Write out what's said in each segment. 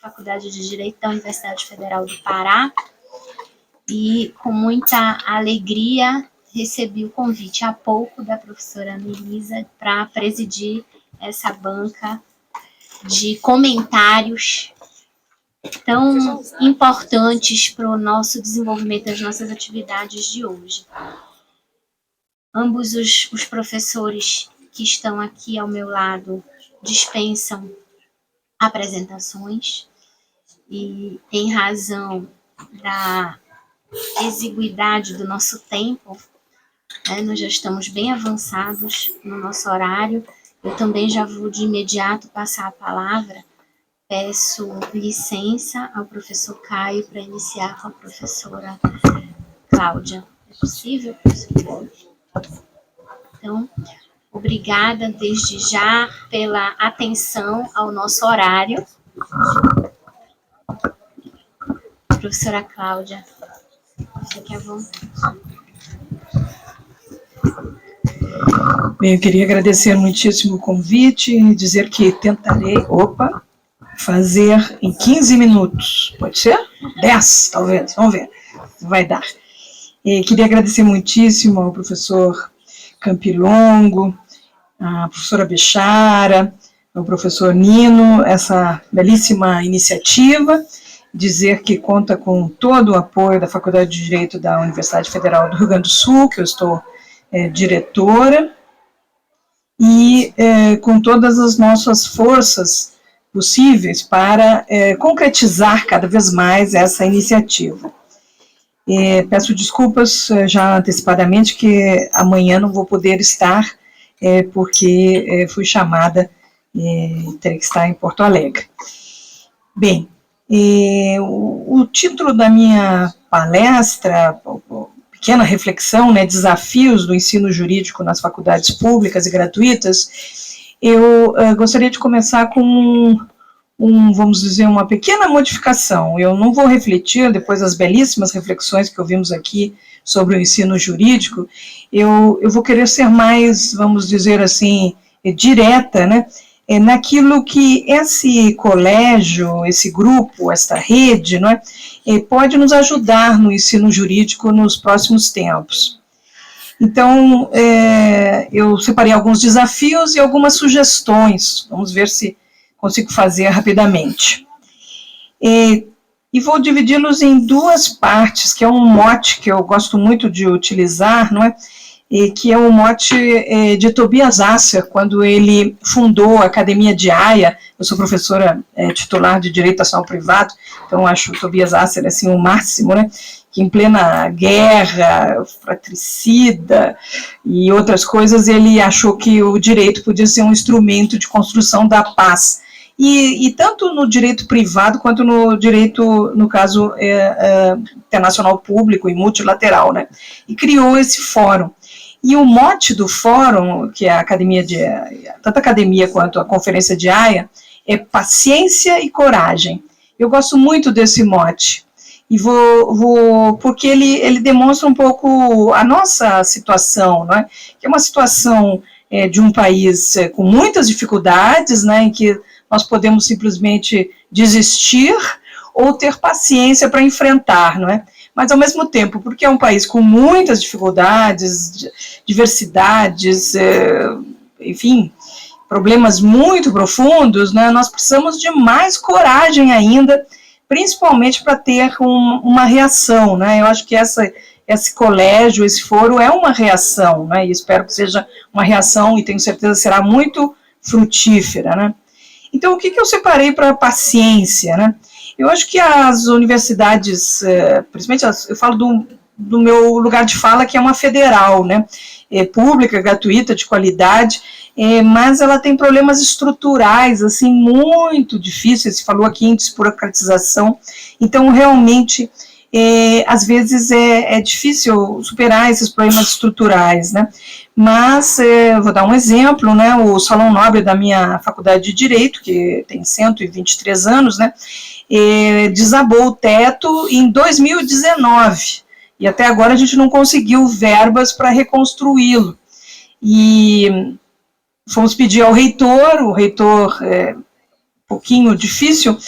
Faculdade de Direito da Universidade Federal do Pará, e com muita alegria recebi o convite há pouco da professora Melisa para presidir essa banca de comentários tão importantes para o nosso desenvolvimento das nossas atividades de hoje. Ambos os professores que estão aqui ao meu lado dispensam apresentações e, em razão da exiguidade do nosso tempo, nós já estamos bem avançados no nosso horário. Eu também já vou de imediato passar a palavra. Peço licença ao professor Caio para iniciar com a professora Cláudia. É possível, professor? Então, obrigada desde já pela atenção ao nosso horário. Professora Cláudia, fique à vontade. Bem, eu queria agradecer muitíssimo o convite e dizer que tentarei, fazer em 15 minutos, pode ser? 10, talvez, vamos ver, vai dar. E queria agradecer muitíssimo ao professor Campilongo, à professora Bechara, ao professor Nino, essa belíssima iniciativa, dizer que conta com todo o apoio da Faculdade de Direito da Universidade Federal do Rio Grande do Sul, que eu estou diretora, e com todas as nossas forças possíveis para concretizar cada vez mais essa iniciativa. Peço desculpas já antecipadamente que amanhã não vou poder estar, porque fui chamada e terei que estar em Porto Alegre. Bem, o título da minha palestra, pequena reflexão, desafios do ensino jurídico nas faculdades públicas e gratuitas, eu gostaria de começar com vamos dizer, uma pequena modificação. Eu não vou refletir, depois das belíssimas reflexões que ouvimos aqui sobre o ensino jurídico, eu vou querer ser mais, vamos dizer assim, direta, naquilo que esse colégio, esse grupo, esta rede, pode nos ajudar no ensino jurídico nos próximos tempos. Então, eu separei alguns desafios e algumas sugestões, vamos ver se consigo fazer rapidamente. E vou dividi-los em duas partes, que é um mote que eu gosto muito de utilizar, que é o mote de Tobias Asser, quando ele fundou a Academia de Haia. Eu sou professora titular de Direito Nacional Privado, então acho o Tobias Asser assim, o máximo, que em plena guerra fratricida e outras coisas, ele achou que o direito podia ser um instrumento de construção da paz. E tanto no direito privado quanto no direito, no caso, internacional público e multilateral, e criou esse fórum. E o mote do fórum, que é a academia tanto a academia quanto a Conferência de Haia, é paciência e coragem. Eu gosto muito desse mote, e porque ele demonstra um pouco a nossa situação, que é uma situação de um país com muitas dificuldades, em que nós podemos simplesmente desistir ou ter paciência para enfrentar, Mas, ao mesmo tempo, porque é um país com muitas dificuldades, diversidades, enfim, problemas muito profundos, nós precisamos de mais coragem ainda, principalmente para ter uma reação, Eu acho que esse colégio, esse foro é uma reação, e espero que seja uma reação, e tenho certeza que será muito frutífera, Então, o que eu separei para a paciência, Eu acho que as universidades, principalmente, eu falo do meu lugar de fala, que é uma federal, pública, gratuita, de qualidade, mas ela tem problemas estruturais, assim, muito difíceis. Você falou aqui em desburocratização, então, realmente, às vezes é difícil superar esses problemas estruturais, Mas, vou dar um exemplo, o Salão Nobre da minha faculdade de Direito, que tem 123 anos, desabou o teto em 2019, e até agora a gente não conseguiu verbas para reconstruí-lo. E fomos pedir ao reitor, o reitor pouquinho difícil,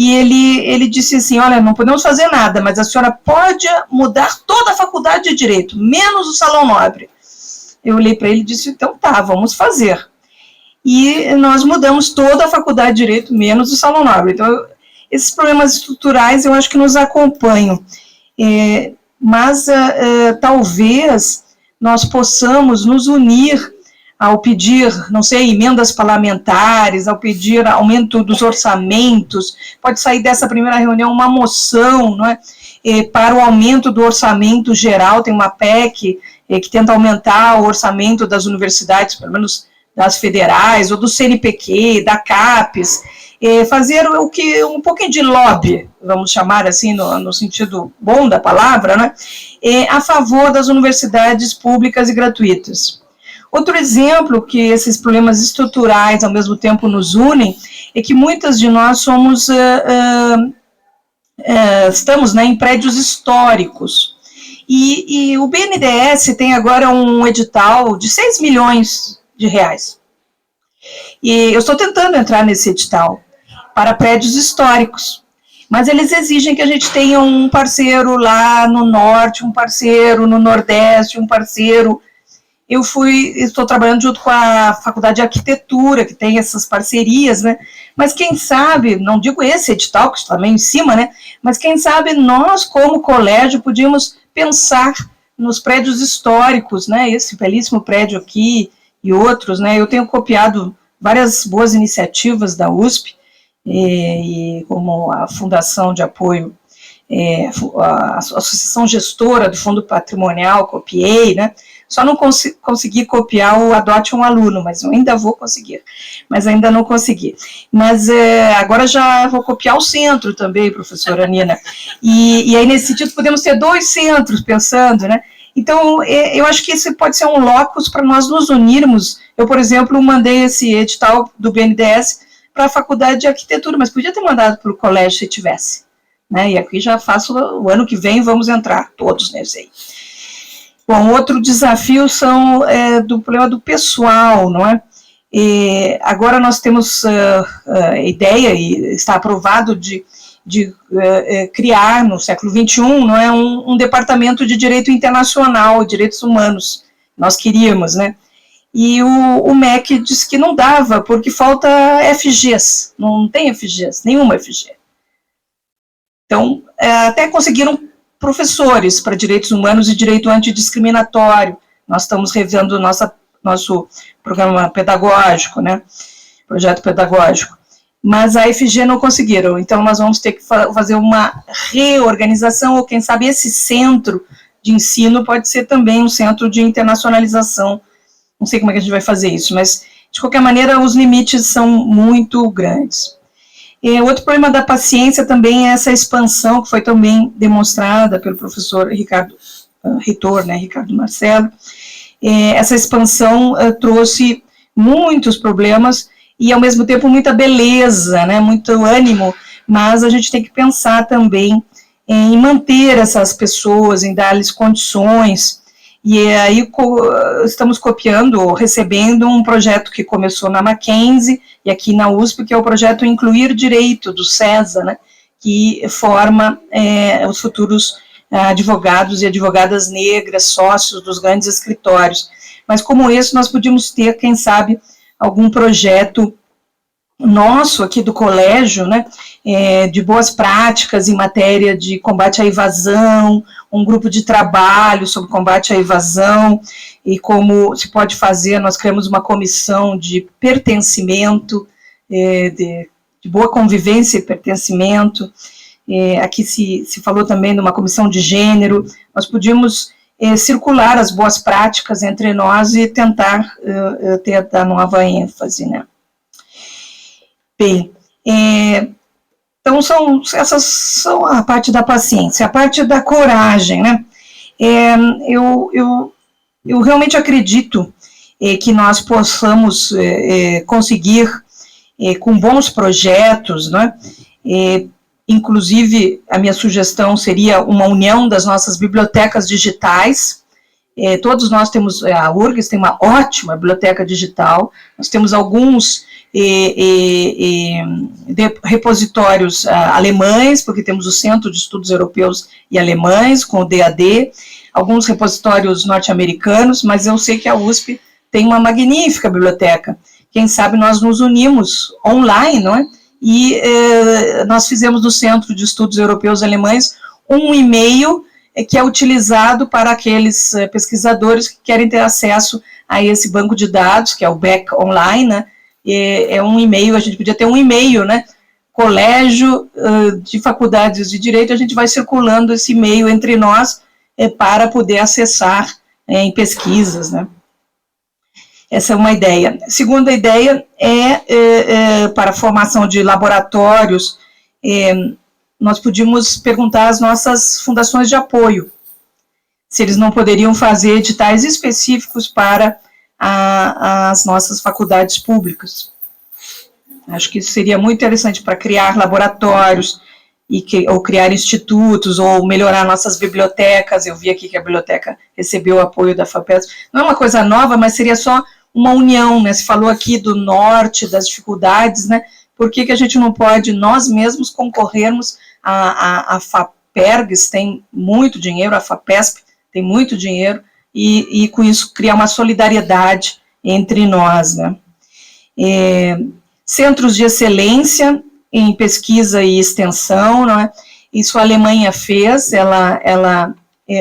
e ele disse assim, olha, não podemos fazer nada, mas a senhora pode mudar toda a faculdade de Direito, menos o Salão Nobre. Eu olhei para ele e disse, então tá, vamos fazer. E nós mudamos toda a faculdade de Direito, menos o Salão Nobre. Então, esses problemas estruturais eu acho que nos acompanham. Mas talvez nós possamos nos unir ao pedir, não sei, emendas parlamentares, ao pedir aumento dos orçamentos, pode sair dessa primeira reunião uma moção, não é? Para o aumento do orçamento geral, tem uma PEC que tenta aumentar o orçamento das universidades, pelo menos das federais, ou do CNPq, da CAPES, fazer um pouquinho de lobby, vamos chamar assim, no sentido bom da palavra, né? A favor das universidades públicas e gratuitas. Outro exemplo que esses problemas estruturais ao mesmo tempo nos unem é que muitas de nós estamos, né, em prédios históricos. E o BNDES tem agora um edital de 6 milhões de reais. E eu estou tentando entrar nesse edital para prédios históricos. Mas eles exigem que a gente tenha um parceiro lá no norte, um parceiro no nordeste, um parceiro. Estou trabalhando junto com a Faculdade de Arquitetura, que tem essas parcerias, né? Mas quem sabe, não digo esse edital, que está meio em cima, né? Mas quem sabe nós, como colégio, podíamos pensar nos prédios históricos, né? Esse belíssimo prédio aqui e outros, né? Eu tenho copiado várias boas iniciativas da USP, como a Fundação de Apoio, a Associação Gestora do Fundo Patrimonial, copiei, né? Só não consegui copiar o Adote um Aluno, mas eu ainda vou conseguir, mas ainda não consegui. Mas agora já vou copiar o centro também, professora Nina, e aí nesse sentido podemos ter 2 centros pensando, né? Então, eu acho que esse pode ser um locus para nós nos unirmos. Eu, por exemplo, mandei esse edital do BNDES para a Faculdade de Arquitetura, mas podia ter mandado para o colégio se tivesse, né? E aqui já faço, o ano que vem vamos entrar todos nesse aí. Bom, outro desafio são do problema do pessoal, não é? Agora nós temos a ideia, e está aprovado, de criar no século XXI, não é, um departamento de direito internacional, direitos humanos, nós queríamos, né? E o MEC disse que não dava, porque falta FGs, não tem FGs, nenhuma FG. Então, até conseguiram professores para direitos humanos e direito antidiscriminatório. Nós estamos revendo nosso programa pedagógico, né, projeto pedagógico, mas a FG não conseguiram, então nós vamos ter que fazer uma reorganização, ou quem sabe esse centro de ensino pode ser também um centro de internacionalização, não sei como é que a gente vai fazer isso, mas de qualquer maneira os limites são muito grandes. Outro problema da paciência também é essa expansão que foi também demonstrada pelo professor reitor, né, Ricardo Marcelo. Essa expansão trouxe muitos problemas e, ao mesmo tempo, muita beleza, né, muito ânimo, mas a gente tem que pensar também em manter essas pessoas, em dar-lhes condições. E aí estamos copiando, recebendo um projeto que começou na Mackenzie e aqui na USP, que é o projeto Incluir Direito, do CESA, né, que forma os futuros advogados e advogadas negras, sócios dos grandes escritórios. Mas como esse, nós podíamos ter, quem sabe, algum projeto nosso aqui do colégio, né, de boas práticas em matéria de combate à evasão, um grupo de trabalho sobre combate à evasão, e como se pode fazer, nós criamos uma comissão de pertencimento, de boa convivência e pertencimento, aqui se falou também de uma comissão de gênero, nós podíamos circular as boas práticas entre nós e tentar ter a nova ênfase, né. Bem, então essas são a parte da paciência, a parte da coragem, né? Eu realmente acredito que nós possamos conseguir, com bons projetos, né? Inclusive, a minha sugestão seria uma união das nossas bibliotecas digitais. Todos nós temos, a URGS tem uma ótima biblioteca digital, nós temos alguns repositórios alemães, porque temos o Centro de Estudos Europeus e Alemães, com o DAD, alguns repositórios norte-americanos, mas eu sei que a USP tem uma magnífica biblioteca. Quem sabe nós nos unimos online, não é? E nós fizemos do Centro de Estudos Europeus e Alemães um e-mail que é utilizado para aqueles pesquisadores que querem ter acesso a esse banco de dados, que é o BEC Online, né? É um e-mail, a gente podia ter um e-mail, né? Colégio de Faculdades de Direito, a gente vai circulando esse e-mail entre nós para poder acessar em pesquisas, né? Essa é uma ideia. A segunda ideia para a formação de laboratórios, nós podíamos perguntar às nossas fundações de apoio se eles não poderiam fazer editais específicos para as nossas faculdades públicas. Acho que isso seria muito interessante para criar laboratórios, ou criar institutos, ou melhorar nossas bibliotecas. Eu vi aqui que a biblioteca recebeu o apoio da FAPESP. Não é uma coisa nova, mas seria só uma união, né? Se falou aqui do norte, das dificuldades, né? Por que a gente não pode, nós mesmos, concorrermos? A FAPERGS tem muito dinheiro, a FAPESP tem muito dinheiro, e com isso criar uma solidariedade entre nós, né? Centros de excelência em pesquisa e extensão, não é? Isso a Alemanha fez, ela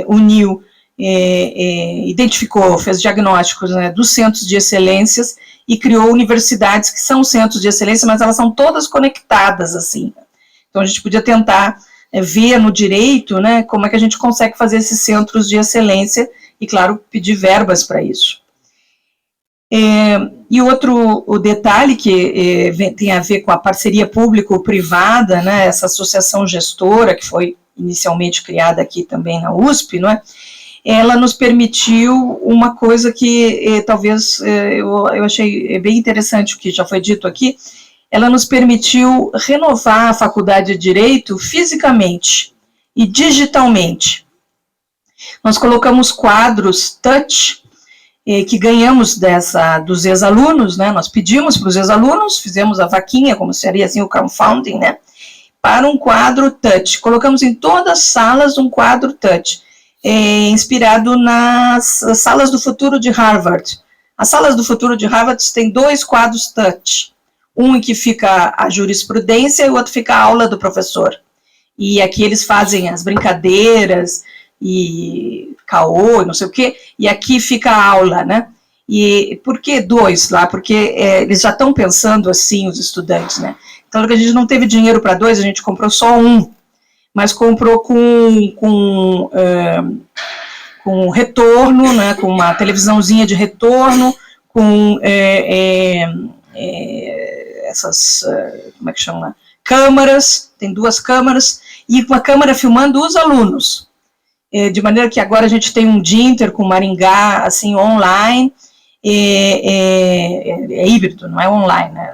uniu, identificou, fez diagnósticos, né, dos centros de excelências e criou universidades que são centros de excelência, mas elas são todas conectadas, assim. Então a gente podia tentar ver no direito, né, como é que a gente consegue fazer esses centros de excelência e, claro, pedir verbas para isso. E o detalhe que tem a ver com a parceria público-privada, né, essa associação gestora, que foi inicialmente criada aqui também na USP, não é? Ela nos permitiu uma coisa que talvez eu achei bem interessante, o que já foi dito aqui. Ela nos permitiu renovar a Faculdade de Direito fisicamente e digitalmente. Nós colocamos quadros touch, que ganhamos dos ex-alunos, né? Nós pedimos para os ex-alunos, fizemos a vaquinha, como seria assim o crowdfunding, né? Para um quadro touch. Colocamos em todas as salas um quadro touch, inspirado nas salas do futuro de Harvard. As salas do futuro de Harvard têm 2 quadros touch. Um em que fica a jurisprudência e o outro fica a aula do professor. E aqui eles fazem as brincadeiras e caô, não sei o quê, e aqui fica a aula, né? E por que 2 lá? Porque eles já estão pensando assim, os estudantes, né? Então, a gente não teve dinheiro para 2, a gente comprou só um, mas comprou com retorno, né? Com uma televisãozinha de retorno, com essas, como é que chama? Câmaras, tem 2 câmaras, e uma câmera filmando os alunos. De maneira que agora a gente tem um Dinter com Maringá, assim, online, é híbrido, não é online, né?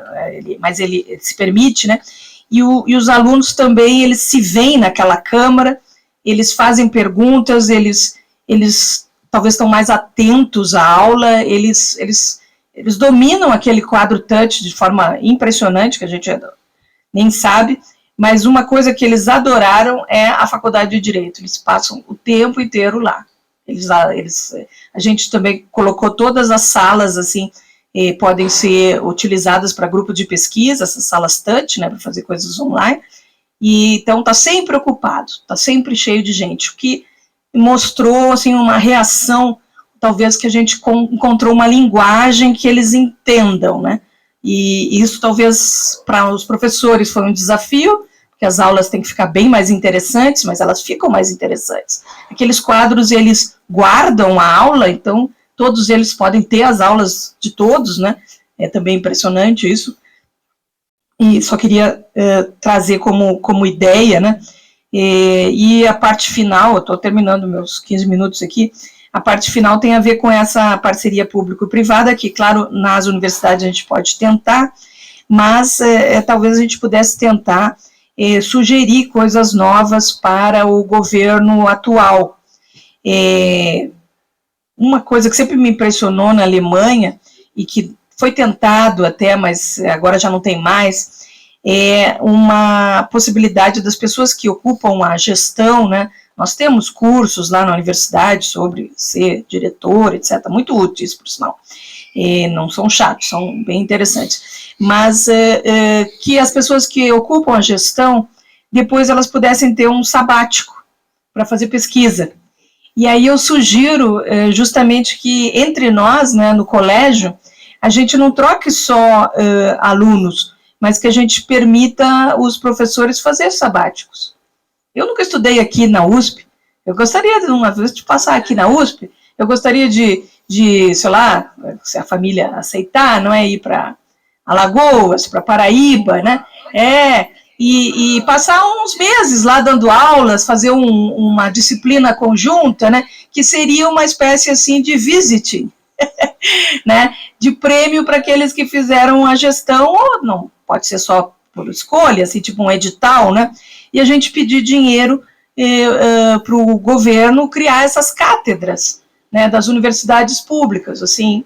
Mas ele se permite, né? E os alunos também, eles se veem naquela câmara, eles fazem perguntas, eles talvez estão mais atentos à aula, eles dominam aquele quadro touch de forma impressionante, que a gente nem sabe, mas uma coisa que eles adoraram é a Faculdade de Direito. Eles passam o tempo inteiro lá. A gente também colocou todas as salas, assim, podem ser utilizadas para grupo de pesquisa, essas salas touch, né, para fazer coisas online, e então está sempre ocupado, está sempre cheio de gente, o que mostrou, assim, uma reação, talvez que a gente encontrou uma linguagem que eles entendam, né? E isso talvez para os professores foi um desafio, porque as aulas têm que ficar bem mais interessantes, mas elas ficam mais interessantes. Aqueles quadros, eles guardam a aula, então todos eles podem ter as aulas de todos, né? É também impressionante isso. E só queria trazer como ideia, né? E a parte final, eu estou terminando meus 15 minutos aqui, a parte final tem a ver com essa parceria público-privada, que, claro, nas universidades a gente pode tentar, mas talvez a gente pudesse tentar sugerir coisas novas para o governo atual. Uma coisa que sempre me impressionou na Alemanha, e que foi tentado até, mas agora já não tem mais, uma possibilidade das pessoas que ocupam a gestão, né? Nós temos cursos lá na universidade sobre ser diretor, etc., muito úteis, por sinal. Não são chatos, são bem interessantes. Mas que as pessoas que ocupam a gestão, depois elas pudessem ter um sabático para fazer pesquisa. E aí eu sugiro justamente que entre nós, né, no colégio, a gente não troque só alunos, mas que a gente permita os professores fazer sabáticos. Eu nunca estudei aqui na USP, eu gostaria de uma vez de passar aqui na USP, eu gostaria de sei lá, se a família aceitar, não é, ir para Alagoas, para Paraíba, né, e passar uns meses lá dando aulas, fazer uma disciplina conjunta, né, que seria uma espécie assim de visiting, né, de prêmio para aqueles que fizeram a gestão, ou não pode ser só por escolha, assim, tipo um edital, né, e a gente pedir dinheiro para o governo criar essas cátedras, né, das universidades públicas, assim,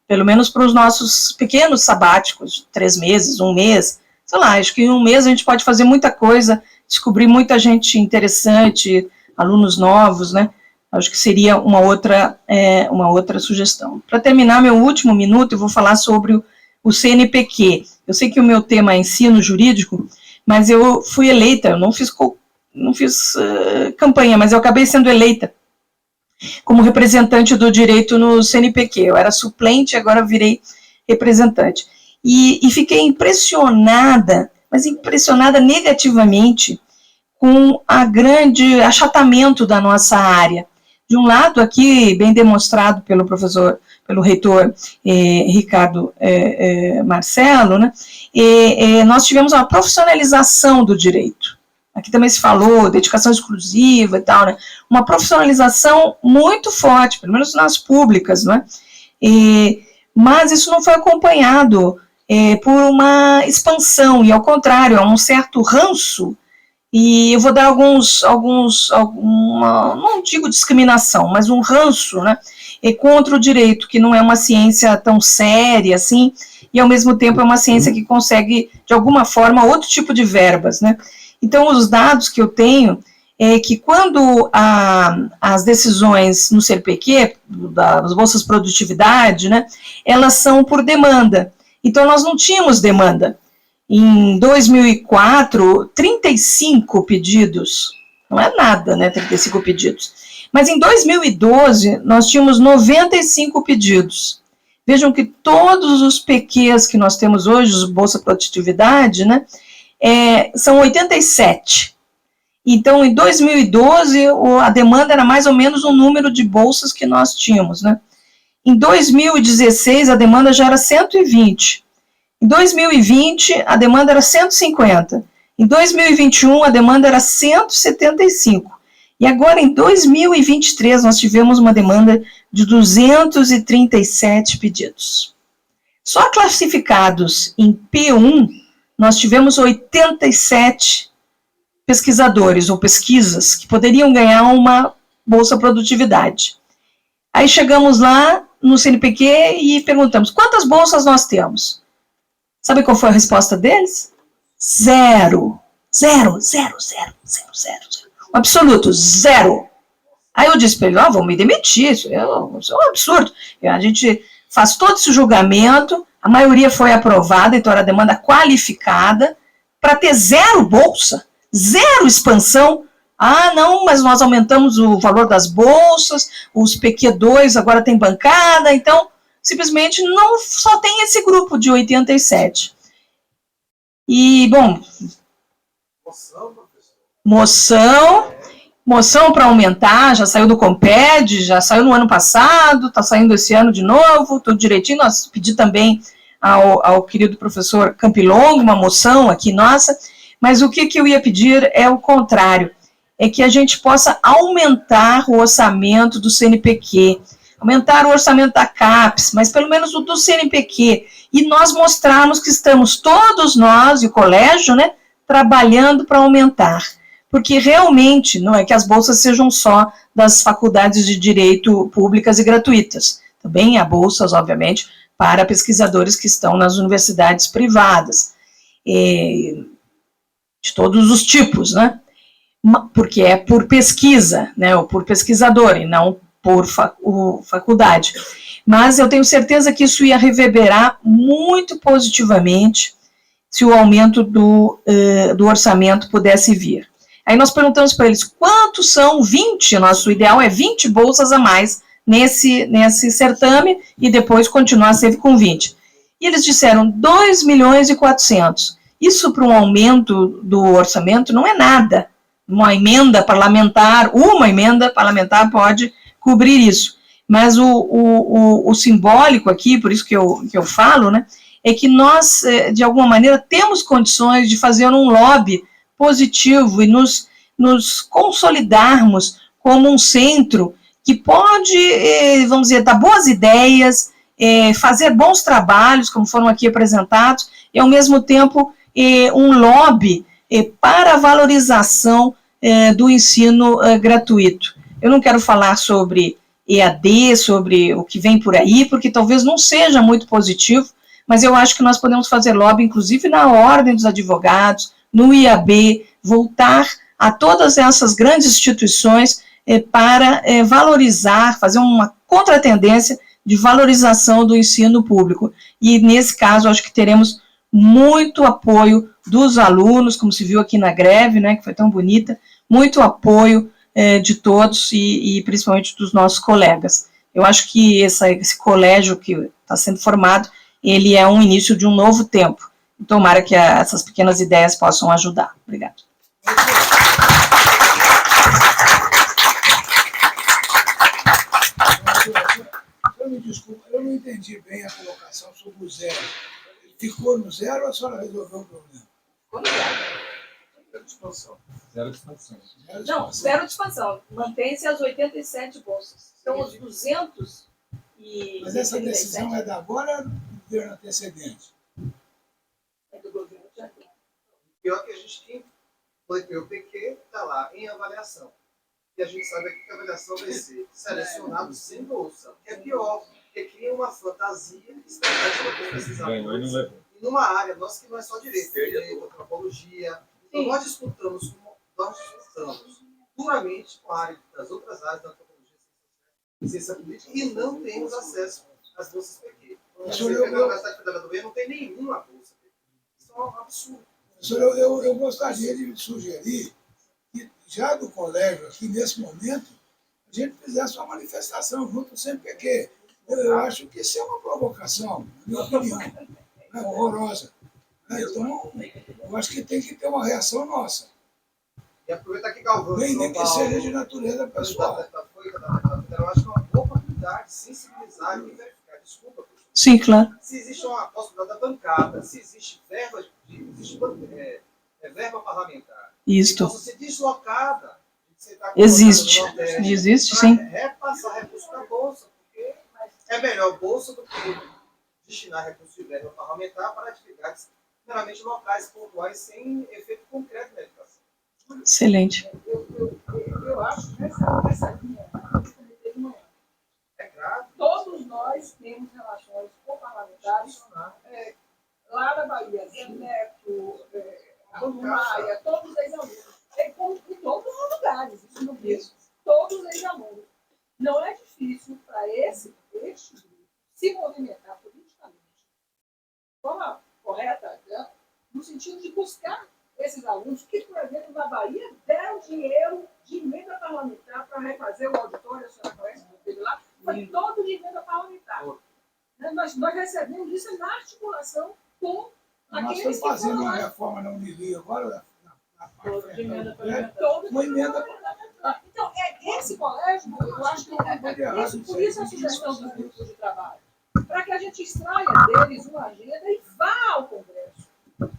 pelo menos para os nossos pequenos sabáticos, 3 meses, 1 mês, sei lá, acho que em 1 mês a gente pode fazer muita coisa, descobrir muita gente interessante, alunos novos, né, acho que seria uma outra sugestão. Para terminar meu último minuto, eu vou falar sobre o CNPq. Eu sei que o meu tema é ensino jurídico, mas eu fui eleita, eu não fiz campanha, mas eu acabei sendo eleita como representante do direito no CNPq. Eu era suplente, agora virei representante. E fiquei impressionada, mas impressionada negativamente, com a grande achatamento da nossa área. De um lado, aqui, bem demonstrado pelo reitor Ricardo Marcelo, né, nós tivemos uma profissionalização do direito. Aqui também se falou, dedicação exclusiva e tal, né? Uma profissionalização muito forte, pelo menos nas públicas, né? Mas isso não foi acompanhado por uma expansão, e ao contrário, há um certo ranço, e eu vou dar não digo discriminação, mas um ranço, né? Contra o direito, que não é uma ciência tão séria assim, e ao mesmo tempo é uma ciência que consegue, de alguma forma, outro tipo de verbas, né? Então, os dados que eu tenho é que quando as decisões no CNPq, das bolsas de produtividade, né, elas são por demanda. Então, nós não tínhamos demanda. Em 2004, 35 pedidos, não é nada, né, 35 pedidos. Mas em 2012, nós tínhamos 95 pedidos. Vejam que todos os PQs que nós temos hoje, os Bolsa Produtividade, né, são 87. Então, em 2012, a demanda era mais ou menos o número de bolsas que nós tínhamos, né? Em 2016, a demanda já era 120. Em 2020, a demanda era 150. Em 2021, a demanda era 175. E agora, em 2023, nós tivemos uma demanda de 237 pedidos. Só classificados em P1, nós tivemos 87 pesquisadores ou pesquisas que poderiam ganhar uma bolsa produtividade. Aí chegamos lá no CNPq e perguntamos, quantas bolsas nós temos? Sabe qual foi a resposta deles? Zero. Zero, zero, zero, zero, zero. Um absoluto, zero. Aí eu disse para ele, vou me demitir, isso é um absurdo. A gente faz todo esse julgamento, a maioria foi aprovada, então era demanda qualificada, para ter zero bolsa, zero expansão. Não, mas nós aumentamos o valor das bolsas, os PQ2 agora tem bancada, então simplesmente não só tem esse grupo de 87. E, bom, moção para aumentar, já saiu do Comped, já saiu no ano passado, está saindo esse ano de novo, tudo direitinho. Nós pedi também ao querido professor Campilongo uma moção aqui nossa, mas o que eu ia pedir é o contrário, é que a gente possa aumentar o orçamento do CNPq, aumentar o orçamento da CAPES, mas pelo menos o do CNPq, e nós mostrarmos que estamos todos nós, e o colégio, né, trabalhando para aumentar. Porque realmente não é que as bolsas sejam só das faculdades de direito públicas e gratuitas. Também há bolsas, obviamente, para pesquisadores que estão nas universidades privadas, de todos os tipos, né? Porque é por pesquisa, né, ou por pesquisador, e não por faculdade. Mas eu tenho certeza que isso ia reverberar muito positivamente se o aumento do orçamento pudesse vir. Aí nós perguntamos para eles quantos são 20, nosso ideal é 20 bolsas a mais nesse certame, e depois continuar sempre com 20. E eles disseram 2.400.000. Isso para um aumento do orçamento não é nada. Uma emenda parlamentar pode cobrir isso. Mas o simbólico aqui, por isso que eu falo, né, é que nós, de alguma maneira, temos condições de fazer um lobby positivo e nos consolidarmos como um centro que pode, vamos dizer, dar boas ideias, fazer bons trabalhos, como foram aqui apresentados, e, ao mesmo tempo, um lobby para a valorização do ensino gratuito. Eu não quero falar sobre EAD, sobre o que vem por aí, porque talvez não seja muito positivo, mas eu acho que nós podemos fazer lobby, inclusive na Ordem dos Advogados, no IAB, voltar a todas essas grandes instituições para valorizar, fazer uma contratendência de valorização do ensino público. E, nesse caso, acho que teremos muito apoio dos alunos, como se viu aqui na greve, né, que foi tão bonita, muito apoio de todos e principalmente dos nossos colegas. Eu acho que esse colégio que está sendo formado, ele é um início de um novo tempo. Tomara que essas pequenas ideias possam ajudar. Obrigada. Me desculpa, eu não entendi bem a colocação sobre o zero. Ele ficou no zero ou a senhora resolveu o problema? Ficou no zero. Zero de expansão. Zero de expansão. Não, zero de expansão. Mantém-se as 87 bolsas. Então, os 200 e... Mas essa decisão é da agora ou do governo antecedente? É do governo de agora. Pior que a gente tem, o PQ está lá em avaliação. E a gente sabe que a avaliação vai ser selecionado sem bolsa. Que é pior, porque cria uma fantasia expectativa para pesquisadores. E numa área nossa que não é só direito, antropologia. Então nós disputamos duramente com a área das outras áreas da antropologia, ciência política, e não temos acesso às bolsas PQ. Você pega na Universidade Federal do Rio, não tem nenhuma bolsa PQ. Isso é um absurdo. Professor, eu gostaria de sugerir que, já do colégio, aqui nesse momento, a gente fizesse uma manifestação junto sem PQ. Eu acho que isso é uma provocação, na minha opinião, horrorosa. Então, eu acho que tem que ter uma reação nossa. E aproveitar que Galvão, Nem que seja de natureza pessoal. Eu acho que é uma boa oportunidade de sensibilizar e verificar. Desculpa, professor. Sim, claro. Se existe uma possibilidade da bancada, se existe verba parlamentar. Isto. Então, se deslocada, você tá Existe. Nordeste, Existe, sim. Repassar recursos para a Bolsa, porque é melhor Bolsa do que destinar recursos de verba parlamentar para atividades meramente locais, pontuais, sem efeito concreto na educação. Excelente. Eu acho que nessa linha, É grave. todos nós temos relações com parlamentares, lá na Bahia, Zé Neto, Bruno Maia, todos ex-alunos. Como em todos os lugares, isso não mesmo. Todos ex-alunos. Não é difícil para este grupo se movimentar politicamente de forma correta, né? No sentido de buscar esses alunos que, por exemplo, na Bahia, deram dinheiro de emenda parlamentar para refazer o auditório, a senhora conhece, que teve lá, foi todo de emenda parlamentar. Nós recebemos isso na articulação com Nós aqueles estamos que fazendo foram uma lá. reforma na Unirio agora, na parte De emenda parlamentar. Todo Uma emenda parlamentar. Então, esse colégio, eu acho que por isso a sugestão dos grupos de trabalho, para que a gente extraia deles uma agenda e vá ao Congresso,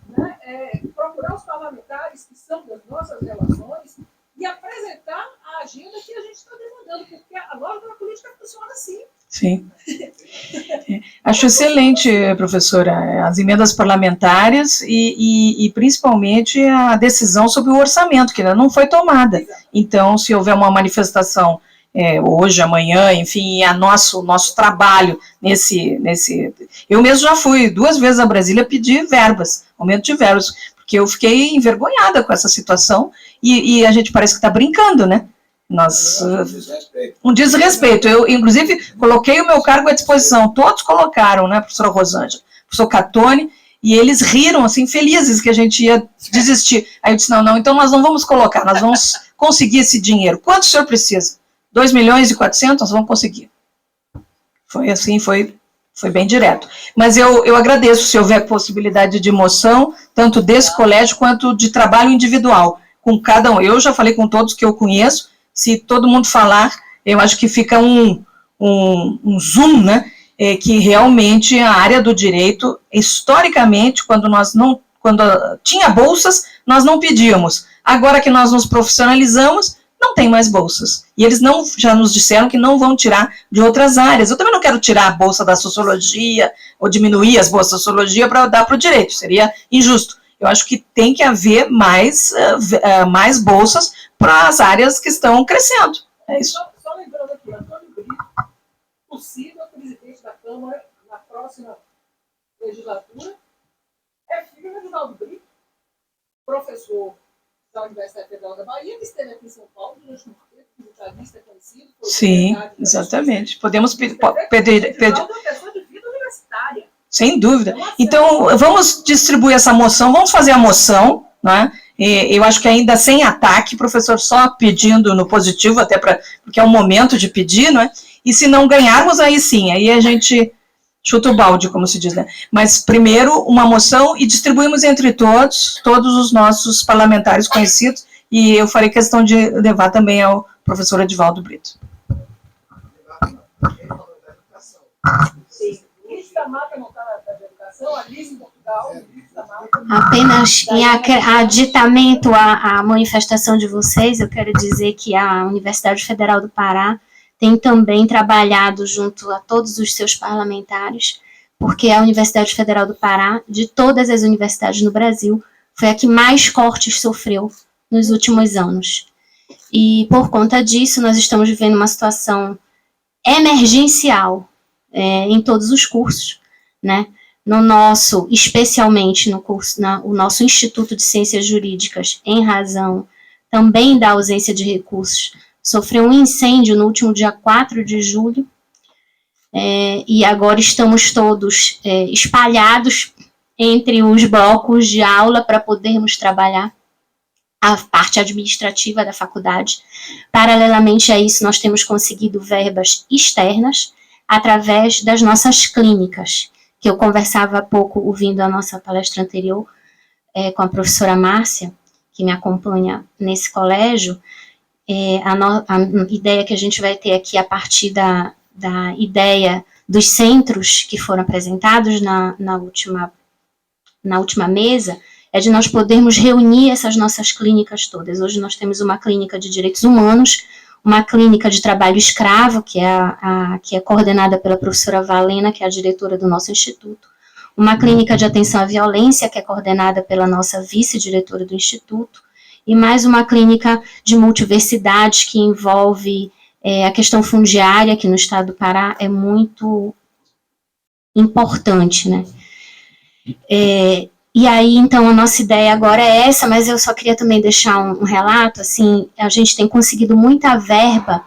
né? Procurar os parlamentares que são das nossas relações e apresentar a agenda que a gente está demandando, porque a lógica da política funciona assim. Sim. Acho excelente, professora, as emendas parlamentares e principalmente a decisão sobre o orçamento, que ainda não foi tomada. Então, se houver uma manifestação hoje, amanhã, enfim, nosso trabalho nesse... Eu mesmo já fui 2 vezes a Brasília pedir verbas, aumento de verbas, porque eu fiquei envergonhada com essa situação, e a gente parece que está brincando, né? Um desrespeito. Eu, inclusive, coloquei o meu cargo à disposição, todos colocaram, né, professora Rosângela, professor Catone, e eles riram, assim, felizes que a gente ia desistir. Aí eu disse, não, então nós não vamos colocar, nós vamos conseguir esse dinheiro. Quanto o senhor precisa? 2.400.000, nós vamos conseguir. Foi assim, foi bem direto. Mas eu agradeço se houver possibilidade de moção, tanto desse colégio quanto de trabalho individual, com cada um. Eu já falei com todos que eu conheço, se todo mundo falar, eu acho que fica um zoom, né? Que realmente a área do direito, historicamente, quando tinha bolsas, nós não pedíamos. Agora que nós nos profissionalizamos, não tem mais bolsas. E eles já nos disseram que não vão tirar de outras áreas. Eu também não quero tirar a bolsa da sociologia, ou diminuir as bolsas da sociologia para dar para o direito, seria injusto. Eu acho que tem que haver mais bolsas para as áreas que estão crescendo. É isso. Só lembrando aqui, Antônio Brito, possível presidente da Câmara na próxima legislatura, é filho do Reginaldo Brito, professor da Universidade Federal da Bahia, que esteve aqui em São Paulo durante muito tempo, jornalista conhecido. Sim, exatamente. Podemos pedir. É uma pessoa de vida universitária. Sem dúvida. Então, vamos distribuir essa moção, vamos fazer a moção, né? Eu acho que ainda sem ataque, professor, só pedindo no positivo, até porque é o momento de pedir, não é? E se não ganharmos, aí sim, aí a gente chuta o balde, como se diz, né? Mas primeiro uma moção e distribuímos entre todos os nossos parlamentares conhecidos, e eu farei questão de levar também ao professor Edivaldo Brito. Sim. Itamar não está na educação, Alice em Portugal. Apenas em aditamento à manifestação de vocês, eu quero dizer que a Universidade Federal do Pará tem também trabalhado junto a todos os seus parlamentares, porque a Universidade Federal do Pará, de todas as universidades no Brasil, foi a que mais cortes sofreu nos últimos anos. E, por conta disso, nós estamos vivendo uma situação emergencial em todos os cursos, né? No nosso, especialmente no curso, o nosso Instituto de Ciências Jurídicas, em razão também da ausência de recursos, sofreu um incêndio no último dia 4 de julho, e agora estamos todos espalhados entre os blocos de aula para podermos trabalhar a parte administrativa da faculdade. Paralelamente a isso, nós temos conseguido verbas externas através das nossas clínicas, que eu conversava há pouco, ouvindo a nossa palestra anterior, com a professora Márcia, que me acompanha nesse colégio. A ideia que a gente vai ter aqui, a partir da ideia dos centros que foram apresentados na última mesa, é de nós podermos reunir essas nossas clínicas todas. Hoje nós temos uma clínica de direitos humanos, uma clínica de trabalho escravo, que é coordenada pela professora Valena, que é a diretora do nosso instituto, uma clínica de atenção à violência, que é coordenada pela nossa vice-diretora do instituto, e mais uma clínica de multiversidade, que envolve a questão fundiária, que no estado do Pará é muito importante, né? E aí, então, a nossa ideia agora é essa, mas eu só queria também deixar um relato, assim, a gente tem conseguido muita verba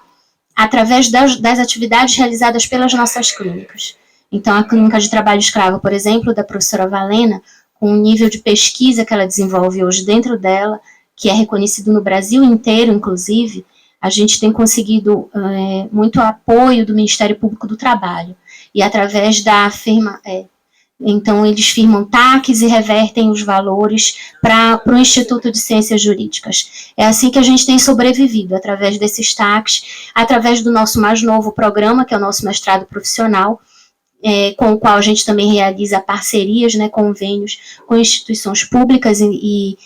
através das atividades realizadas pelas nossas clínicas. Então, a clínica de trabalho escravo, por exemplo, da professora Valena, com o nível de pesquisa que ela desenvolve hoje dentro dela, que é reconhecido no Brasil inteiro, inclusive, a gente tem conseguido muito apoio do Ministério Público do Trabalho, e através da firma... Então, eles firmam TACs e revertem os valores para o Instituto de Ciências Jurídicas. É assim que a gente tem sobrevivido, através desses TACs, através do nosso mais novo programa, que é o nosso mestrado profissional, com o qual a gente também realiza parcerias, né, convênios com instituições públicas, e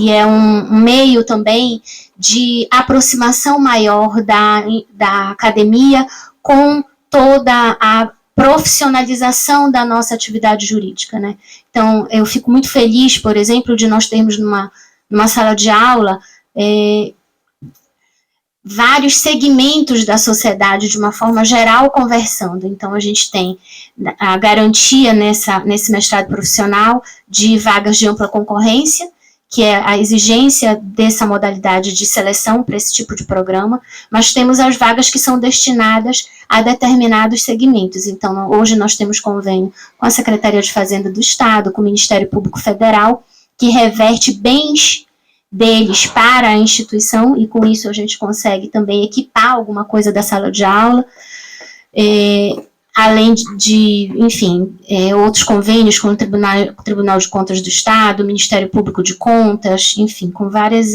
é um meio também de aproximação maior da academia com toda a profissionalização da nossa atividade jurídica, né? Então, eu fico muito feliz, por exemplo, de nós termos numa sala de aula vários segmentos da sociedade de uma forma geral conversando. Então, a gente tem a garantia nesse mestrado profissional de vagas de ampla concorrência, que é a exigência dessa modalidade de seleção para esse tipo de programa, mas temos as vagas que são destinadas a determinados segmentos. Então, hoje nós temos convênio com a Secretaria de Fazenda do Estado, com o Ministério Público Federal, que reverte bens deles para a instituição, e com isso a gente consegue também equipar alguma coisa da sala de aula, além de enfim, outros convênios com o Tribunal de Contas do Estado, o Ministério Público de Contas, enfim, com várias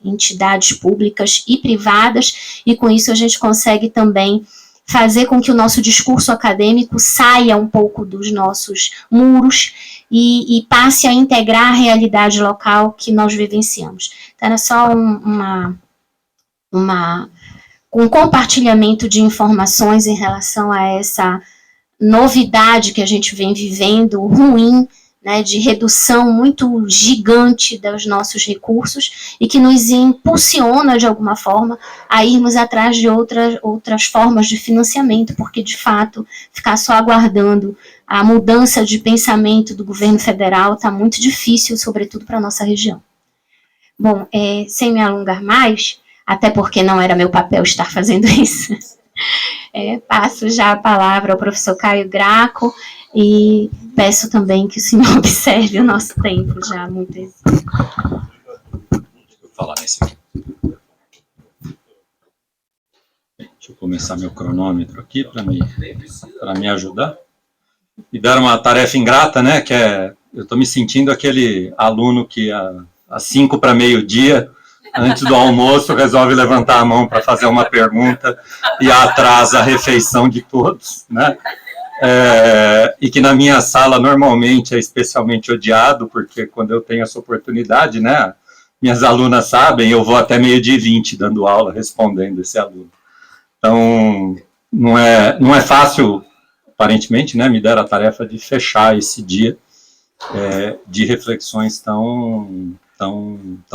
entidades públicas e privadas, e com isso a gente consegue também fazer com que o nosso discurso acadêmico saia um pouco dos nossos muros e passe a integrar a realidade local que nós vivenciamos. Então, era só um compartilhamento de informações em relação a essa novidade que a gente vem vivendo, ruim, né, de redução muito gigante dos nossos recursos e que nos impulsiona, de alguma forma, a irmos atrás de outras formas de financiamento, porque, de fato, ficar só aguardando a mudança de pensamento do governo federal está muito difícil, sobretudo para a nossa região. Bom, sem me alongar mais, até porque não era meu papel estar fazendo isso, passo já a palavra ao professor Caio Graco e peço também que o senhor observe o nosso tempo já muito exíguo. Deixa eu falar nesse aqui. Deixa eu começar meu cronômetro aqui para me ajudar. Me deram uma tarefa ingrata, né, que eu estou me sentindo aquele aluno que às 5 para meio-dia, antes do almoço, resolve levantar a mão para fazer uma pergunta e atrasa a refeição de todos, né? E que na minha sala normalmente é especialmente odiado, porque quando eu tenho essa oportunidade, né, minhas alunas sabem, eu vou até 12h20 dando aula, respondendo esse aluno. Então, não é fácil, aparentemente, né, me deram a tarefa de fechar esse dia de reflexões tão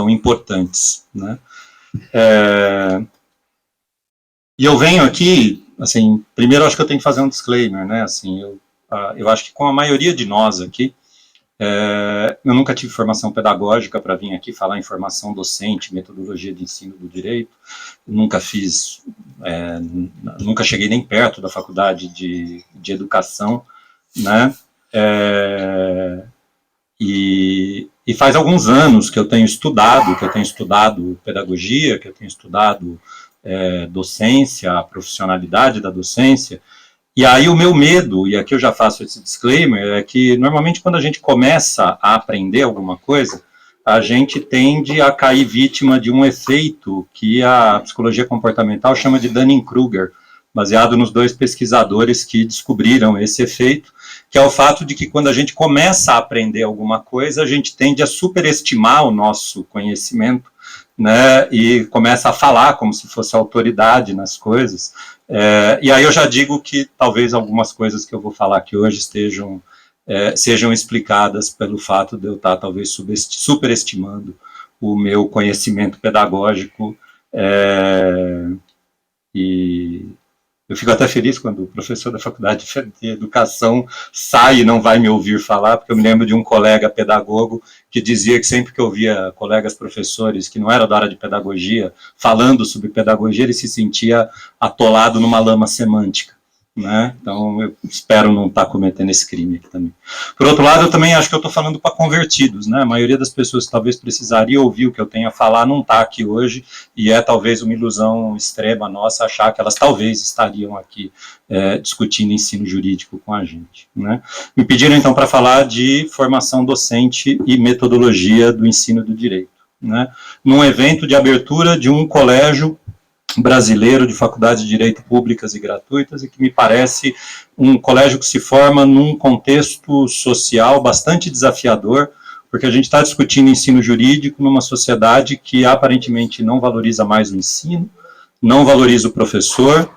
importantes, né? E eu venho aqui, assim, primeiro eu acho que eu tenho que fazer um disclaimer, né? Assim, eu acho que com a maioria de nós aqui, eu nunca tive formação pedagógica para vir aqui falar em formação docente, metodologia de ensino do direito, nunca fiz, nunca cheguei nem perto da faculdade de educação, né? E faz alguns anos que eu tenho estudado pedagogia, que eu tenho estudado docência, a profissionalidade da docência, e aí o meu medo, e aqui eu já faço esse disclaimer, é que normalmente quando a gente começa a aprender alguma coisa, a gente tende a cair vítima de um efeito que a psicologia comportamental chama de Dunning-Kruger, baseado nos 2 pesquisadores que descobriram esse efeito, que é o fato de que quando a gente começa a aprender alguma coisa, a gente tende a superestimar o nosso conhecimento, né, e começa a falar como se fosse autoridade nas coisas, e aí eu já digo que talvez algumas coisas que eu vou falar aqui hoje sejam explicadas pelo fato de eu estar talvez superestimando o meu conhecimento pedagógico, e eu fico até feliz quando o professor da faculdade de educação sai e não vai me ouvir falar, porque eu me lembro de um colega pedagogo que dizia que sempre que eu via colegas professores que não eram da área de pedagogia falando sobre pedagogia, ele se sentia atolado numa lama semântica, né? Então eu espero não estar cometendo esse crime aqui também. Por outro lado, eu também acho que eu estou falando para convertidos, né? A maioria das pessoas que talvez precisaria ouvir o que eu tenho a falar não está aqui hoje, e é talvez uma ilusão extrema nossa achar que elas talvez estariam aqui discutindo ensino jurídico com a gente, né? Me pediram então para falar de formação docente e metodologia do ensino do direito, né? Num evento de abertura de um colégio brasileiro de faculdades de direito públicas e gratuitas, e que me parece um colégio que se forma num contexto social bastante desafiador, porque a gente está discutindo ensino jurídico numa sociedade que aparentemente não valoriza mais o ensino, não valoriza o professor,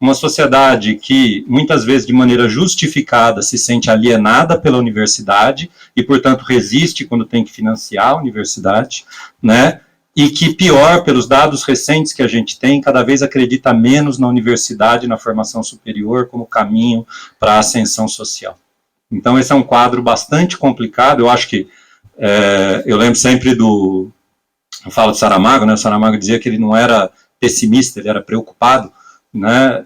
uma sociedade que muitas vezes de maneira justificada se sente alienada pela universidade e portanto resiste quando tem que financiar a universidade, né? e que, pior, pelos dados recentes que a gente tem, cada vez acredita menos na universidade, na formação superior, como caminho para a ascensão social. Então, esse é um quadro bastante complicado. Eu acho que, eu lembro sempre eu falo de Saramago, né? O Saramago dizia que ele não era pessimista, ele era preocupado, né?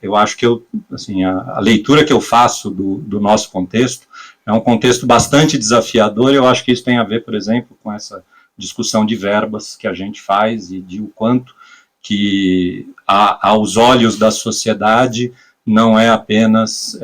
Eu acho que assim, a leitura que eu faço do nosso contexto é um contexto bastante desafiador, e eu acho que isso tem a ver, por exemplo, com essa discussão de verbas que a gente faz e de o quanto que, aos olhos da sociedade, não é apenas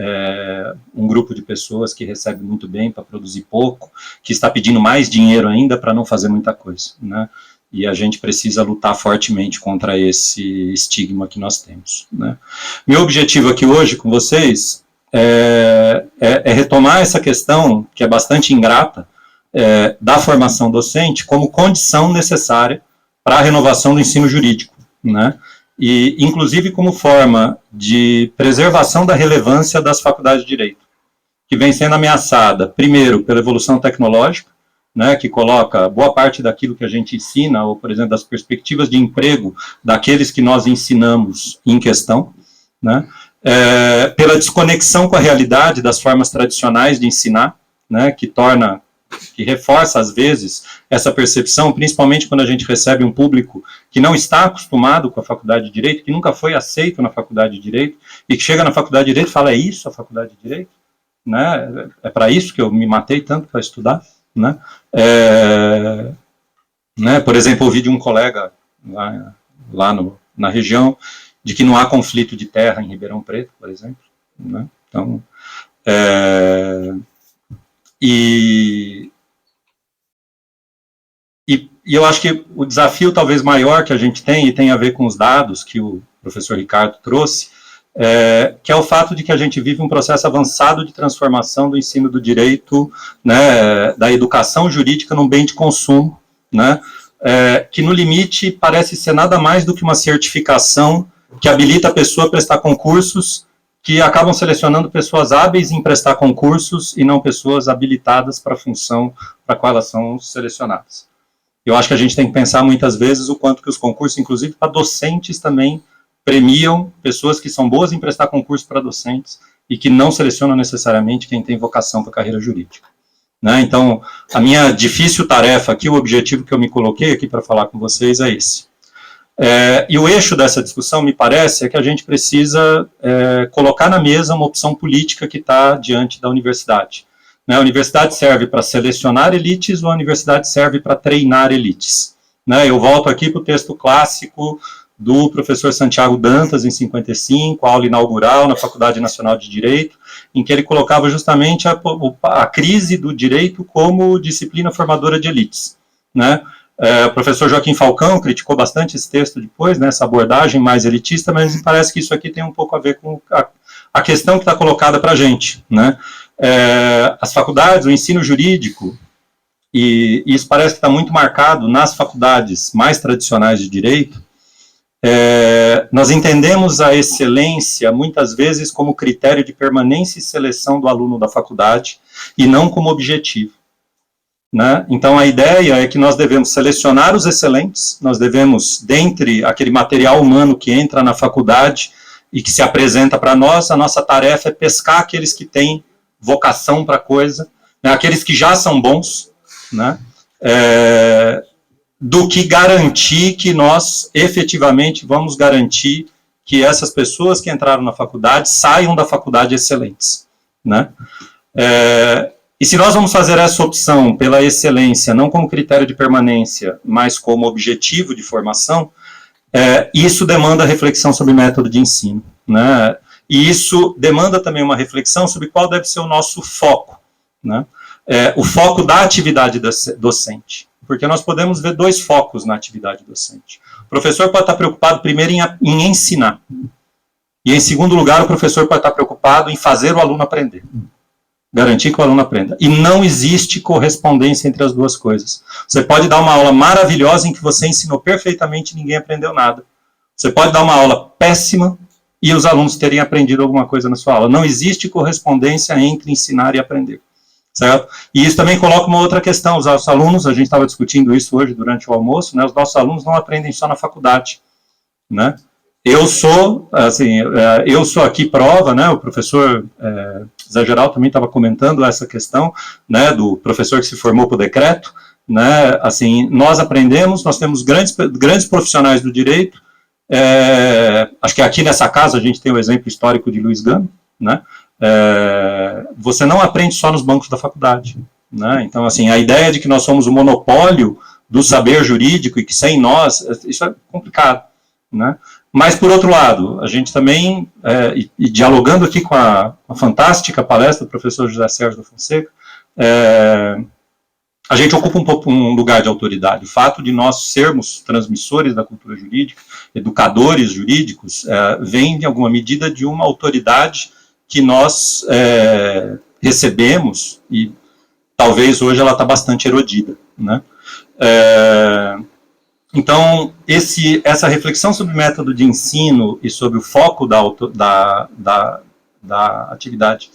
um grupo de pessoas que recebe muito bem para produzir pouco, que está pedindo mais dinheiro ainda para não fazer muita coisa, né? E a gente precisa lutar fortemente contra esse estigma que nós temos, né? Meu objetivo aqui hoje com vocês é retomar essa questão, que é bastante ingrata, da formação docente como condição necessária para a renovação do ensino jurídico, né? E, inclusive, como forma de preservação da relevância das faculdades de direito, que vem sendo ameaçada, primeiro, pela evolução tecnológica, né, que coloca boa parte daquilo que a gente ensina, ou, por exemplo, das perspectivas de emprego daqueles que nós ensinamos em questão, né, pela desconexão com a realidade das formas tradicionais de ensinar, né, que reforça, às vezes, essa percepção, principalmente quando a gente recebe um público que não está acostumado com a faculdade de Direito, que nunca foi aceito na faculdade de Direito, e que chega na faculdade de Direito e fala, é isso a faculdade de Direito? Né? É para isso que eu me matei tanto para estudar? Né? Por exemplo, ouvi de um colega lá na região, de que não há conflito de terra em Ribeirão Preto, por exemplo. Né? Então, E eu acho que o desafio talvez maior que a gente tem, e tem a ver com os dados que o professor Ricardo trouxe, que é o fato de que a gente vive um processo avançado de transformação do ensino do direito, né, da educação jurídica num bem de consumo, né, que no limite parece ser nada mais do que uma certificação que habilita a pessoa a prestar concursos, que acabam selecionando pessoas hábeis em prestar concursos e não pessoas habilitadas para a função para a qual elas são selecionadas. Eu acho que a gente tem que pensar muitas vezes o quanto que os concursos, inclusive para docentes, também premiam pessoas que são boas em prestar concurso para docentes e que não selecionam necessariamente quem tem vocação para a carreira jurídica. Né? Então, a minha difícil tarefa aqui, o objetivo que eu me coloquei aqui para falar com vocês é esse. E o eixo dessa discussão, me parece, é que a gente precisa colocar na mesa uma opção política que está diante da universidade. Né? A universidade serve para selecionar elites ou a universidade serve para treinar elites? Né? Eu volto aqui para o texto clássico do professor Santiago Dantas, em 55, aula inaugural na Faculdade Nacional de Direito, em que ele colocava justamente a crise do direito como disciplina formadora de elites. Né? O professor Joaquim Falcão criticou bastante esse texto depois, né, essa abordagem mais elitista, mas me parece que isso aqui tem um pouco a ver com a questão que está colocada para a gente. Né? As faculdades, o ensino jurídico, e isso parece que está muito marcado nas faculdades mais tradicionais de direito, nós entendemos a excelência, muitas vezes, como critério de permanência e seleção do aluno da faculdade, e não como objetivo. Né? Então, a ideia é que nós devemos selecionar os excelentes, nós devemos, dentre aquele material humano que entra na faculdade e que se apresenta para nós, a nossa tarefa é pescar aqueles que têm vocação para a coisa, né? Aqueles que já são bons, né? Do que garantir que nós efetivamente vamos garantir que essas pessoas que entraram na faculdade saiam da faculdade excelentes. Né? E se nós vamos fazer essa opção pela excelência, não como critério de permanência, mas como objetivo de formação, isso demanda reflexão sobre método de ensino. Né? E isso demanda também uma reflexão sobre qual deve ser o nosso foco. Né? O foco da atividade docente. Porque nós podemos ver dois focos na atividade docente. O professor pode estar preocupado primeiro em ensinar. E em segundo lugar, o professor pode estar preocupado em fazer o aluno aprender. Garantir que o aluno aprenda. E não existe correspondência entre as duas coisas. Você pode dar uma aula maravilhosa em que você ensinou perfeitamente e ninguém aprendeu nada. Você pode dar uma aula péssima e os alunos terem aprendido alguma coisa na sua aula. Não existe correspondência entre ensinar e aprender. certo? E isso também coloca uma outra questão, os alunos, a gente estava discutindo isso hoje durante o almoço, né, os nossos alunos não aprendem só na faculdade, né? Eu sou aqui prova, né, o professor Zé Geraldo também estava comentando essa questão, né, do professor que se formou por decreto, né, assim, nós aprendemos, nós temos grandes profissionais do direito, acho que aqui nessa casa a gente tem o exemplo histórico de Luiz Gama, né, você não aprende só nos bancos da faculdade, né, então, assim, a ideia de que nós somos o monopólio do saber jurídico e que sem nós, isso é complicado, né. Mas, por outro lado, a gente também, e dialogando aqui com a fantástica palestra do professor José Sérgio da Fonseca, a gente ocupa um lugar de autoridade. O fato de nós sermos transmissores da cultura jurídica, educadores jurídicos, vem, em alguma medida, de uma autoridade que nós recebemos, e talvez hoje ela está bastante erodida, né? Então, essa reflexão sobre o método de ensino e sobre o foco da atividade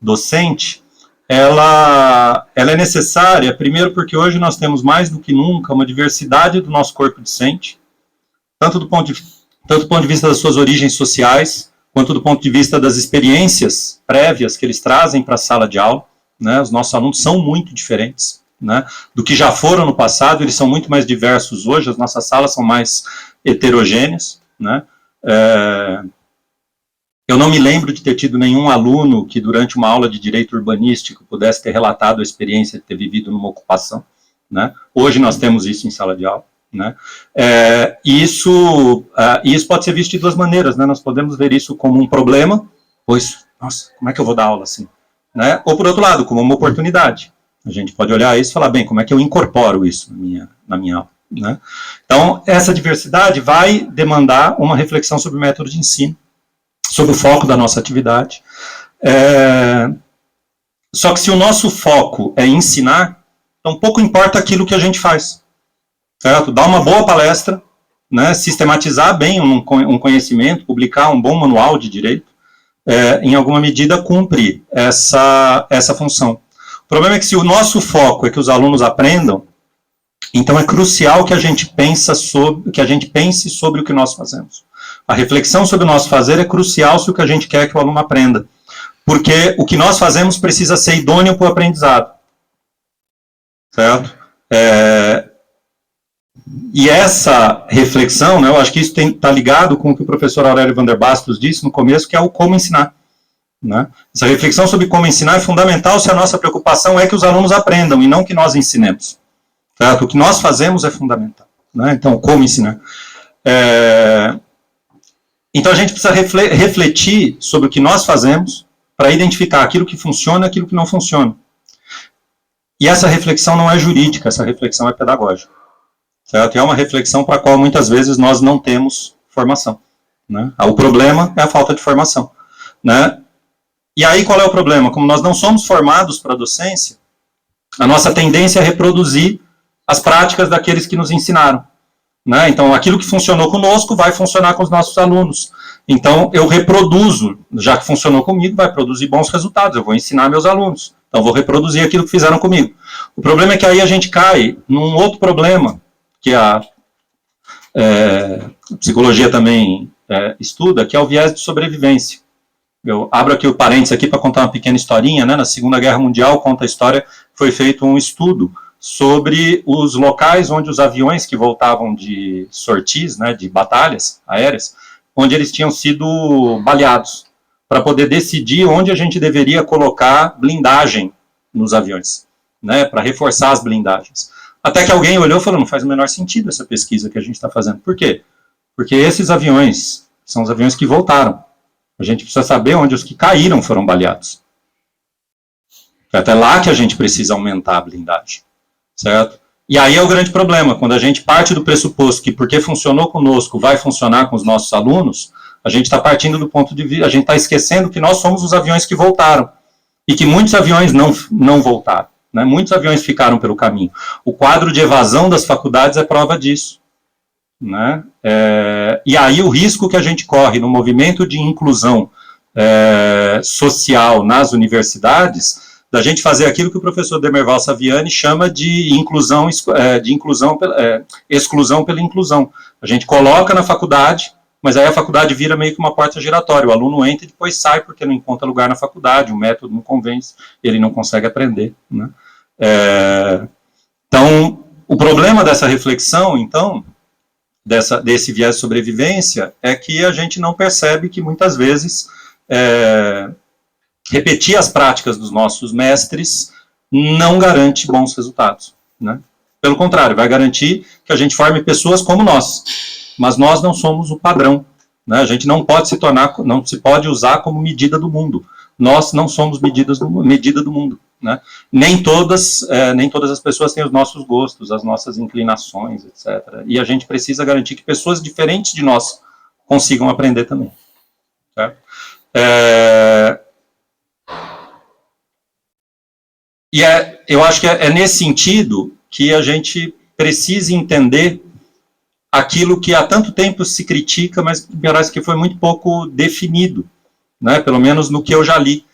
docente, ela é necessária, primeiro porque hoje nós temos mais do que nunca uma diversidade do nosso corpo docente, tanto do ponto de vista das suas origens sociais, quanto do ponto de vista das experiências prévias que eles trazem para a sala de aula, né? Os nossos alunos são muito diferentes, né, do que já foram no passado, eles são muito mais diversos hoje, as nossas salas são mais heterogêneas, né. Eu não me lembro de ter tido nenhum aluno que durante uma aula de direito urbanístico pudesse ter relatado a experiência de ter vivido numa ocupação, né. Hoje nós temos isso em sala de aula, né. E isso pode ser visto de duas maneiras, né, nós podemos ver isso como um problema, pois, nossa, como é que eu vou dar aula assim, né, ou por outro lado, como uma oportunidade. A gente pode olhar isso e falar, bem, como é que eu incorporo isso na minha aula, né? Então, essa diversidade vai demandar uma reflexão sobre o método de ensino, sobre o foco da nossa atividade. Só que se o nosso foco é ensinar, então pouco importa aquilo que a gente faz, certo? Dar uma boa palestra, né, sistematizar bem um conhecimento, publicar um bom manual de direito, em alguma medida cumpre essa função. O problema é que se o nosso foco é que os alunos aprendam, então é crucial que a gente pense sobre o que nós fazemos. A reflexão sobre o nosso fazer é crucial se o que a gente quer que o aluno aprenda. Porque o que nós fazemos precisa ser idôneo para o aprendizado. Certo? E essa reflexão, né, eu acho que isso está ligado com o que o professor Aurélio Vander Bastos disse no começo, que é o como ensinar. Né? Essa reflexão sobre como ensinar é fundamental se a nossa preocupação é que os alunos aprendam e não que nós ensinemos. Certo? O que nós fazemos é fundamental. Né? Então, como ensinar? Então, a gente precisa refletir sobre o que nós fazemos para identificar aquilo que funciona e aquilo que não funciona. E essa reflexão não é jurídica, essa reflexão é pedagógica. Certo? E é uma reflexão para a qual muitas vezes nós não temos formação. Né? O problema é a falta de formação. Né? E aí qual é o problema? Como nós não somos formados para a docência, a nossa tendência é reproduzir as práticas daqueles que nos ensinaram. Né? Então, aquilo que funcionou conosco vai funcionar com os nossos alunos. Então, eu reproduzo, já que funcionou comigo, vai produzir bons resultados, eu vou ensinar meus alunos. Então, vou reproduzir aquilo que fizeram comigo. O problema é que aí a gente cai num outro problema, que a psicologia também estuda, que é o viés de sobrevivência. Eu abro aqui o parênteses aqui para contar uma pequena historinha, né? Na Segunda Guerra Mundial, conta a história, foi feito um estudo sobre os locais onde os aviões que voltavam de sorties, né, de batalhas aéreas, onde eles tinham sido baleados, para poder decidir onde a gente deveria colocar blindagem nos aviões, né, para reforçar as blindagens. Até que alguém olhou e falou, não faz o menor sentido essa pesquisa que a gente está fazendo. Por quê? Porque esses aviões são os aviões que voltaram. A gente precisa saber onde os que caíram foram baleados. É até lá que a gente precisa aumentar a blindagem. Certo? E aí é o grande problema, quando a gente parte do pressuposto que porque funcionou conosco vai funcionar com os nossos alunos, a gente está partindo do ponto de vista, a gente está esquecendo que nós somos os aviões que voltaram, e que muitos aviões não voltaram, né? Muitos aviões ficaram pelo caminho. O quadro de evasão das faculdades é prova disso. Né? E aí o risco que a gente corre no movimento de inclusão social nas universidades, da gente fazer aquilo que o professor Demerval Saviani chama de exclusão pela inclusão. A gente coloca na faculdade, mas aí a faculdade vira meio que uma porta giratória. O aluno entra e depois sai porque não encontra lugar na faculdade, o método não convence, ele não consegue aprender, né? Então, o problema dessa reflexão, então, desse viés de sobrevivência, é que a gente não percebe que muitas vezes repetir as práticas dos nossos mestres não garante bons resultados, né? Pelo contrário, vai garantir que a gente forme pessoas como nós, mas nós não somos o padrão, né? A gente não se pode usar como medida do mundo. Nós não somos medida do mundo, né? Nem todas as pessoas têm os nossos gostos, as nossas inclinações, etc. E a gente precisa garantir que pessoas diferentes de nós consigam aprender também, certo? Eu acho que é nesse sentido que a gente precisa entender aquilo que há tanto tempo se critica, mas parece que foi muito pouco definido, né? Pelo menos no que eu já li,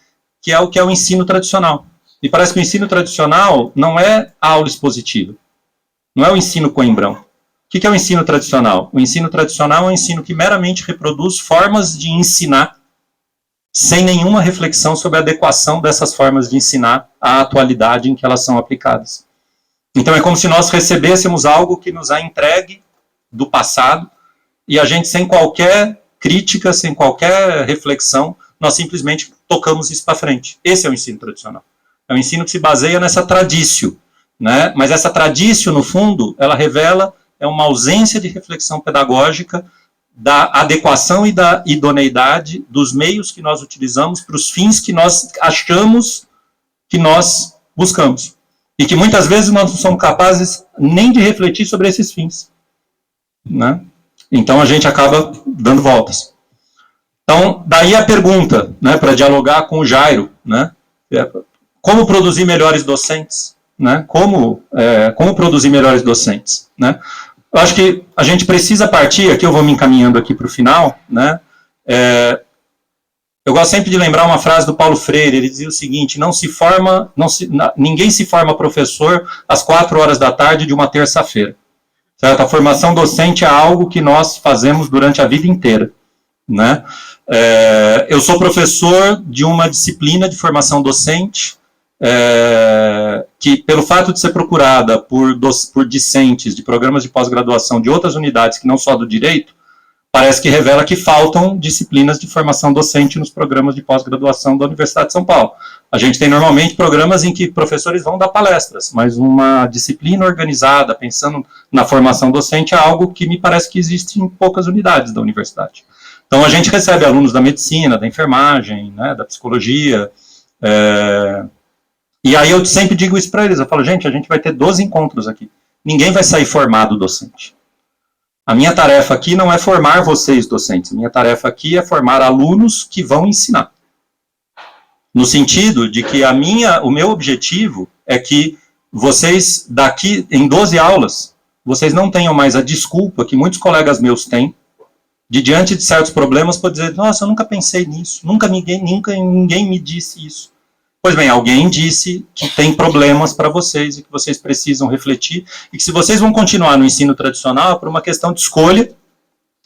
que é o ensino tradicional. E parece que o ensino tradicional não é a aula expositiva, não é o ensino coimbrão. O que é o ensino tradicional? O ensino tradicional é um ensino que meramente reproduz formas de ensinar, sem nenhuma reflexão sobre a adequação dessas formas de ensinar à atualidade em que elas são aplicadas. Então é como se nós recebêssemos algo que nos é entregue do passado, e a gente, sem qualquer crítica, sem qualquer reflexão, nós simplesmente tocamos isso para frente. Esse é o ensino tradicional. É um ensino que se baseia nessa tradício, né? Mas essa tradício, no fundo, ela revela uma ausência de reflexão pedagógica da adequação e da idoneidade dos meios que nós utilizamos para os fins que nós achamos que nós buscamos. E que muitas vezes nós não somos capazes nem de refletir sobre esses fins, né? Então a gente acaba dando voltas. Então, daí a pergunta, né, para dialogar com o Jairo, né? Como produzir melhores docentes, né? Como produzir melhores docentes, né? Eu acho que a gente precisa partir, aqui eu vou me encaminhando aqui para o final, né? Eu gosto sempre de lembrar uma frase do Paulo Freire, ele dizia o seguinte: ninguém se forma professor às 4 horas da tarde de uma terça-feira. Certo? A formação docente é algo que nós fazemos durante a vida inteira, né? Eu sou professor de uma disciplina de formação docente, que, pelo fato de ser procurada por discentes de programas de pós-graduação de outras unidades que não só do direito, parece que revela que faltam disciplinas de formação docente nos programas de pós-graduação da Universidade de São Paulo. A gente tem normalmente programas em que professores vão dar palestras, mas uma disciplina organizada, pensando na formação docente, é algo que me parece que existe em poucas unidades da universidade. Então a gente recebe alunos da medicina, da enfermagem, né, da psicologia, e aí eu sempre digo isso para eles, eu falo, gente, a gente vai ter 12 encontros aqui, ninguém vai sair formado docente. A minha tarefa aqui não é formar vocês docentes, a minha tarefa aqui é formar alunos que vão ensinar. No sentido de que o meu objetivo é que vocês, daqui em 12 aulas, vocês não tenham mais a desculpa que muitos colegas meus têm, de diante de certos problemas, por dizer, nossa, eu nunca pensei nisso, nunca ninguém me disse isso. Pois bem, alguém disse que tem problemas para vocês e que vocês precisam refletir, e que se vocês vão continuar no ensino tradicional, é por uma questão de escolha,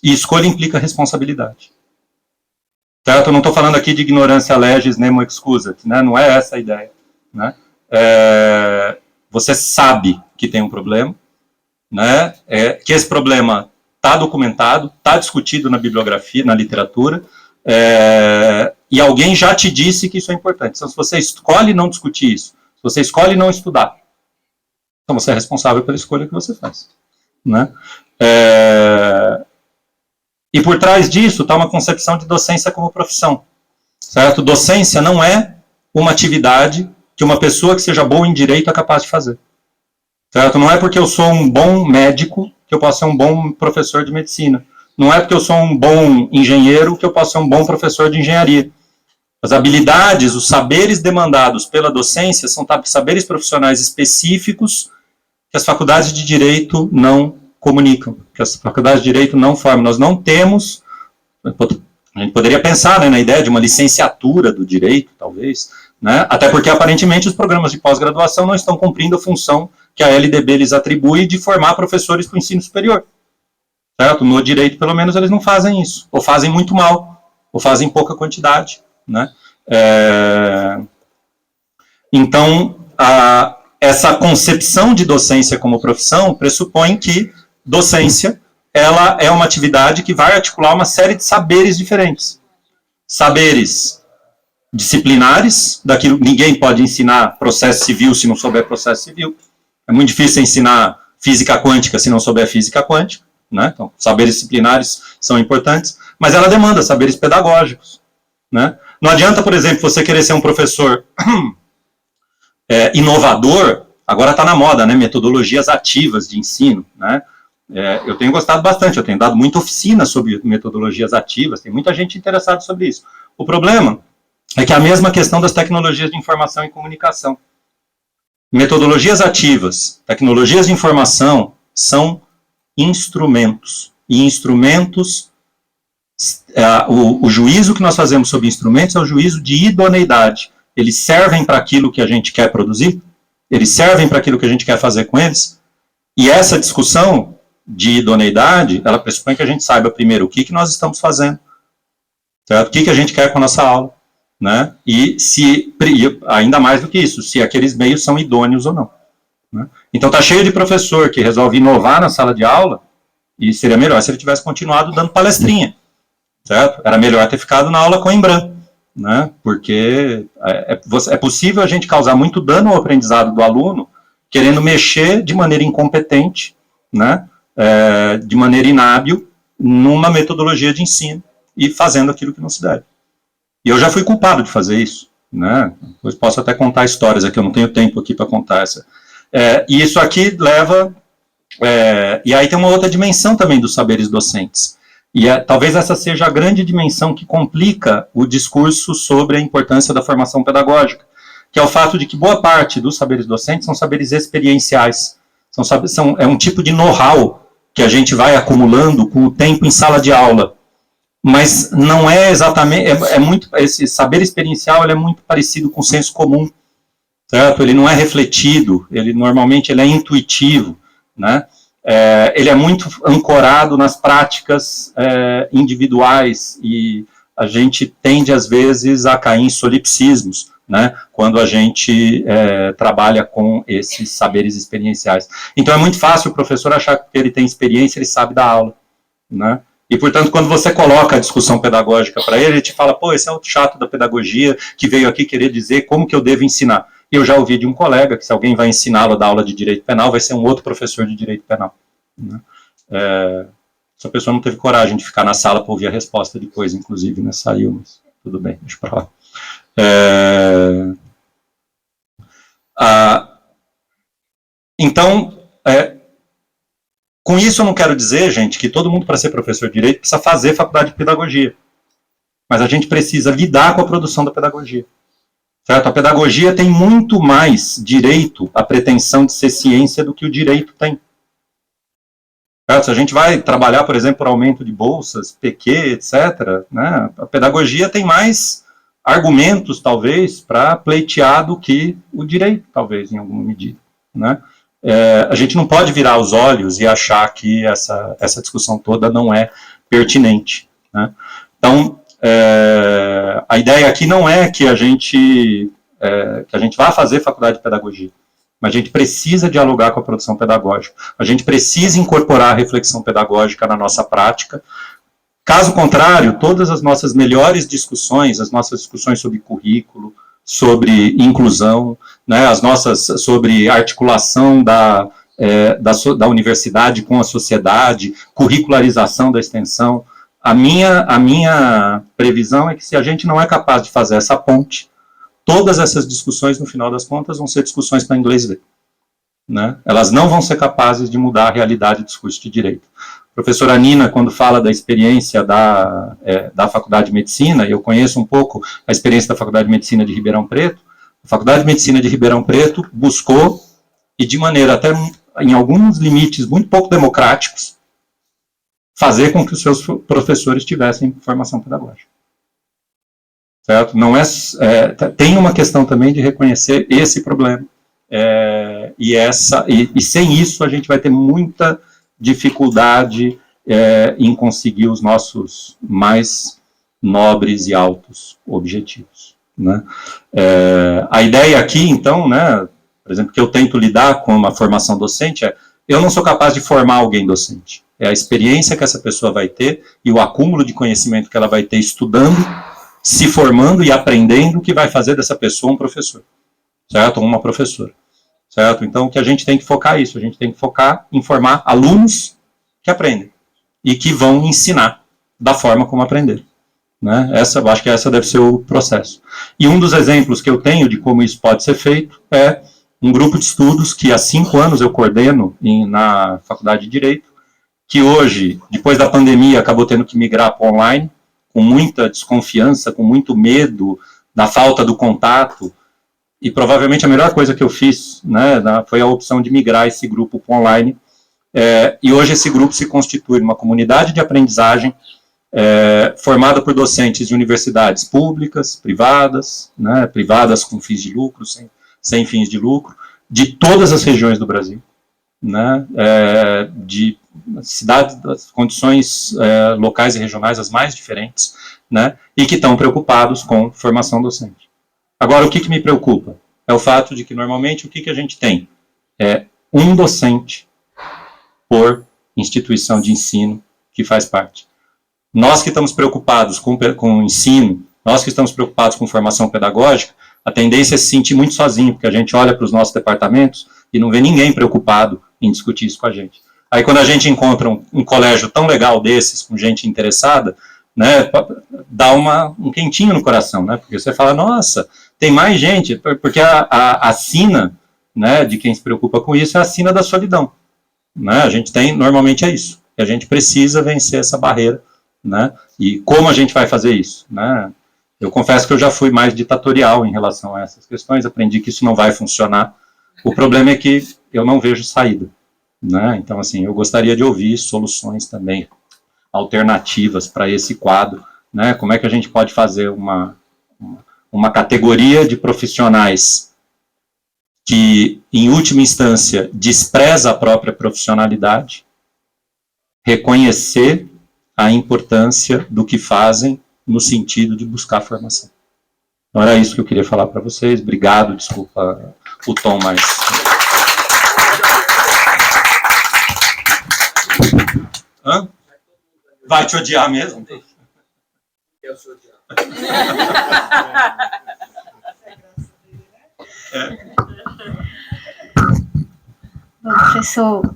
e escolha implica responsabilidade. Certo? Eu não estou falando aqui de ignorância legis nemo excusat, né? Não é essa a ideia, né? Você sabe que tem um problema, né? Que esse problema está documentado, está discutido na bibliografia, na literatura, e alguém já te disse que isso é importante. Então, se você escolhe não discutir isso, se você escolhe não estudar, então você é responsável pela escolha que você faz, né? E por trás disso está uma concepção de docência como profissão, certo? Docência não é uma atividade que uma pessoa que seja boa em direito é capaz de fazer, certo? Não é porque eu sou um bom médico que eu posso ser um bom professor de medicina. Não é porque eu sou um bom engenheiro que eu posso ser um bom professor de engenharia. As habilidades, os saberes demandados pela docência são saberes profissionais específicos que as faculdades de direito não comunicam, que as faculdades de direito não formam. Nós não temos, a gente poderia pensar, né, na ideia de uma licenciatura do direito, talvez, né? Até porque, aparentemente, os programas de pós-graduação não estão cumprindo a função que a LDB lhes atribui de formar professores para o ensino superior. Certo? No direito, pelo menos, eles não fazem isso. Ou fazem muito mal, ou fazem pouca quantidade, né? Então, essa concepção de docência como profissão pressupõe que docência ela é uma atividade que vai articular uma série de saberes diferentes. Saberes disciplinares, daquilo ninguém pode ensinar processo civil se não souber processo civil. É muito difícil ensinar física quântica se não souber física quântica, né? Então, saberes disciplinares são importantes, mas ela demanda saberes pedagógicos, né? Não adianta, por exemplo, você querer ser um professor inovador, agora está na moda, né? Metodologias ativas de ensino, né? Eu tenho gostado bastante, eu tenho dado muita oficina sobre metodologias ativas, tem muita gente interessada sobre isso. O problema é que é a mesma questão das tecnologias de informação e comunicação. Metodologias ativas, tecnologias de informação são instrumentos. E instrumentos, o juízo que nós fazemos sobre instrumentos é o juízo de idoneidade. Eles servem para aquilo que a gente quer produzir? Eles servem para aquilo que a gente quer fazer com eles? E essa discussão de idoneidade, ela pressupõe que a gente saiba primeiro o que nós estamos fazendo, certo? O que a gente quer com a nossa aula, né? E ainda mais do que isso, se aqueles meios são idôneos ou não, né? Então está cheio de professor que resolve inovar na sala de aula, e seria melhor se ele tivesse continuado dando palestrinha, certo? Era melhor ter ficado na aula com Embran, né? Porque é possível a gente causar muito dano ao aprendizado do aluno querendo mexer de maneira incompetente, né? De maneira inábil, numa metodologia de ensino e fazendo aquilo que não se deve. E eu já fui culpado de fazer isso, né? Depois posso até contar histórias aqui, eu não tenho tempo aqui para contar essa. E isso aqui leva... e aí tem uma outra dimensão também dos saberes docentes. E talvez essa seja a grande dimensão que complica o discurso sobre a importância da formação pedagógica, que é o fato de que boa parte dos saberes docentes são saberes experienciais. É um tipo de know-how que a gente vai acumulando com o tempo em sala de aula. Mas não é exatamente... esse saber experiencial ele é muito parecido com o senso comum, certo? Ele não é refletido, normalmente ele é intuitivo, né? Ele é muito ancorado nas práticas individuais e a gente tende, às vezes, a cair em solipsismos, né, quando a gente trabalha com esses saberes experienciais. Então é muito fácil o professor achar que ele tem experiência, ele sabe dar aula, né? E, portanto, quando você coloca a discussão pedagógica para ele te fala, pô, esse é outro chato da pedagogia que veio aqui querer dizer como que eu devo ensinar. Eu já ouvi de um colega que se alguém vai ensiná-lo a dar aula de direito penal, vai ser um outro professor de direito penal, né? Essa pessoa não teve coragem de ficar na sala para ouvir a resposta depois, inclusive, né? Saiu, mas tudo bem, deixa para lá. Então, com isso eu não quero dizer, gente, que todo mundo para ser professor de direito precisa fazer faculdade de pedagogia. Mas a gente precisa lidar com a produção da pedagogia. Certo? A pedagogia tem muito mais direito à pretensão de ser ciência do que o direito tem. Certo? Se a gente vai trabalhar, por exemplo, por aumento de bolsas, PQ, etc., né, a pedagogia tem mais argumentos, talvez, para pleitear do que o direito, talvez, em alguma medida, né? A gente não pode virar os olhos e achar que essa discussão toda não é pertinente, né? Então, a ideia aqui não é que a gente vá fazer faculdade de pedagogia, mas a gente precisa dialogar com a produção pedagógica, a gente precisa incorporar a reflexão pedagógica na nossa prática. Caso contrário, todas as nossas melhores discussões, as nossas discussões sobre currículo, sobre inclusão, né, as nossas sobre articulação da universidade com a sociedade, curricularização da extensão, a minha previsão é que se a gente não é capaz de fazer essa ponte, todas essas discussões, no final das contas, vão ser discussões para inglês ver, né? Elas não vão ser capazes de mudar a realidade do discurso de direito. A professora Nina, quando fala da experiência da Faculdade de Medicina, eu conheço um pouco a experiência da Faculdade de Medicina de Ribeirão Preto. A Faculdade de Medicina de Ribeirão Preto buscou, e de maneira até em alguns limites muito pouco democráticos, fazer com que os seus professores tivessem formação pedagógica. certo? Não tem uma questão também de reconhecer esse problema, e sem isso a gente vai ter muita dificuldade em conseguir os nossos mais nobres e altos objetivos, né? A ideia aqui, então, né, por exemplo, que eu tento lidar com uma formação docente eu não sou capaz de formar alguém docente. É a experiência que essa pessoa vai ter e o acúmulo de conhecimento que ela vai ter estudando, se formando e aprendendo que vai fazer dessa pessoa um professor, certo? Ou uma professora, certo? Então, o que a gente tem que focar é isso, a gente tem que focar em formar alunos que aprendem e que vão ensinar da forma como aprender, né? Eu acho que essa deve ser o processo. E um dos exemplos que eu tenho de como isso pode ser feito é um grupo de estudos que há 5 anos eu coordeno na Faculdade de Direito, que hoje, depois da pandemia, acabou tendo que migrar para online, com muita desconfiança, com muito medo da falta do contato, e provavelmente a melhor coisa que eu fiz, né, foi a opção de migrar esse grupo para online, e hoje esse grupo se constitui numa comunidade de aprendizagem formada por docentes de universidades públicas, privadas, né, privadas com fins de lucro, sem fins de lucro, de todas as regiões do Brasil, né, de cidades, das condições locais e regionais as mais diferentes, né, e que estão preocupados com formação docente. Agora, o que me preocupa? É o fato de que, normalmente, o que a gente tem? Um docente por instituição de ensino que faz parte. Nós que estamos preocupados com o ensino, nós que estamos preocupados com formação pedagógica, a tendência é se sentir muito sozinho, porque a gente olha para os nossos departamentos e não vê ninguém preocupado em discutir isso com a gente. Aí quando a gente encontra um colégio tão legal desses, com gente interessada, né, dá um quentinho no coração, né, porque você fala, nossa, tem mais gente, porque a sina, né, de quem se preocupa com isso é a sina da solidão, né, a gente tem, normalmente é isso, e a gente precisa vencer essa barreira, né, e como a gente vai fazer isso, né? Eu confesso que eu já fui mais ditatorial em relação a essas questões, aprendi que isso não vai funcionar. O problema é que eu não vejo saída, né? Então, assim, eu gostaria de ouvir soluções também, alternativas para esse quadro, né? Como é que a gente pode fazer uma categoria de profissionais que, em última instância, despreza a própria profissionalidade, reconhecer a importância do que fazem no sentido de buscar formação. Então era isso que eu queria falar para vocês. Obrigado, desculpa o tom mais... Hã? Vai te odiar mesmo? Eu sou odiado. Bom, professor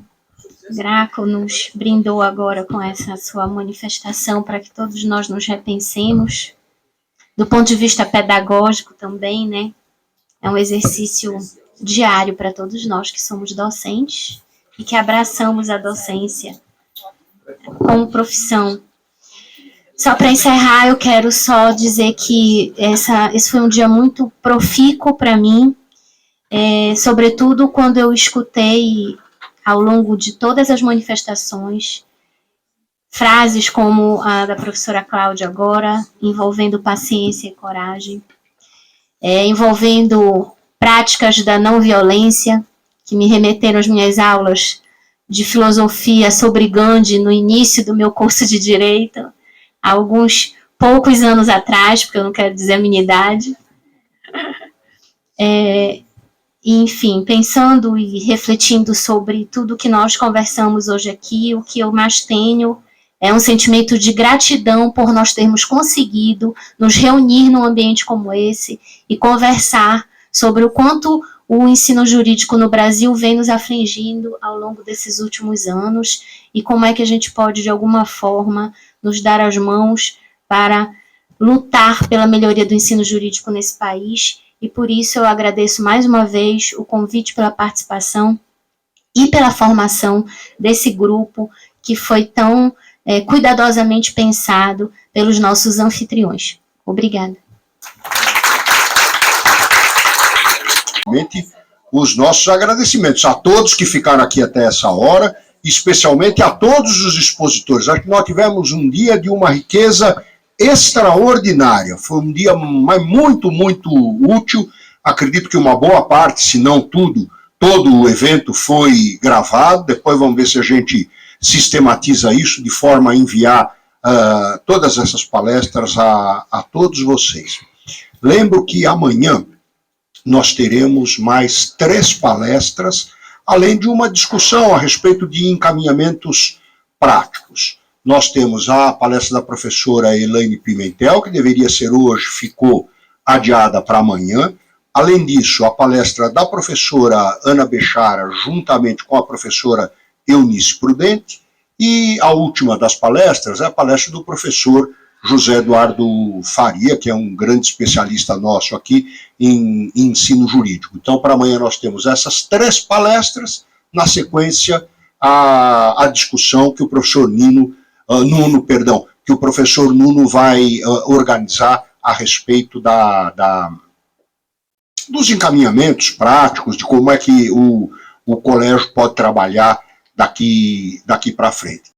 Graco nos brindou agora com essa sua manifestação para que todos nós nos repensemos, do ponto de vista pedagógico também, né? É um exercício diário para todos nós que somos docentes e que abraçamos a docência como profissão. Só para encerrar, eu quero só dizer que esse foi um dia muito profícuo para mim, sobretudo quando eu escutei, ao longo de todas as manifestações, frases como a da professora Cláudia agora, envolvendo paciência e coragem, envolvendo práticas da não violência, que me remeteram às minhas aulas de filosofia sobre Gandhi no início do meu curso de Direito, há alguns poucos anos atrás, porque eu não quero dizer a minha idade. Enfim, pensando e refletindo sobre tudo que nós conversamos hoje aqui, o que eu mais tenho é um sentimento de gratidão por nós termos conseguido nos reunir num ambiente como esse e conversar sobre o quanto o ensino jurídico no Brasil vem nos afligindo ao longo desses últimos anos e como é que a gente pode, de alguma forma, nos dar as mãos para lutar pela melhoria do ensino jurídico nesse país. E por isso eu agradeço mais uma vez o convite pela participação e pela formação desse grupo que foi tão cuidadosamente pensado pelos nossos anfitriões. Obrigada. Os nossos agradecimentos a todos que ficaram aqui até essa hora, especialmente a todos os expositores. Acho que nós tivemos um dia de uma riqueza extraordinária. Foi um dia muito, muito útil. Acredito que uma boa parte, se não tudo, todo o evento foi gravado. Depois vamos ver se a gente sistematiza isso de forma a enviar todas essas palestras a todos vocês. Lembro que amanhã nós teremos mais 3 palestras, além de uma discussão a respeito de encaminhamentos práticos. Nós temos a palestra da professora Elaine Pimentel, que deveria ser hoje, ficou adiada para amanhã. Além disso, a palestra da professora Ana Bechara, juntamente com a professora Eunice Prudente. E a última das palestras é a palestra do professor José Eduardo Faria, que é um grande especialista nosso aqui em ensino jurídico. Então, para amanhã nós temos essas 3 palestras, na sequência a discussão que o professor que o professor Nuno vai organizar a respeito dos encaminhamentos práticos, de como é que o colégio pode trabalhar daqui para frente.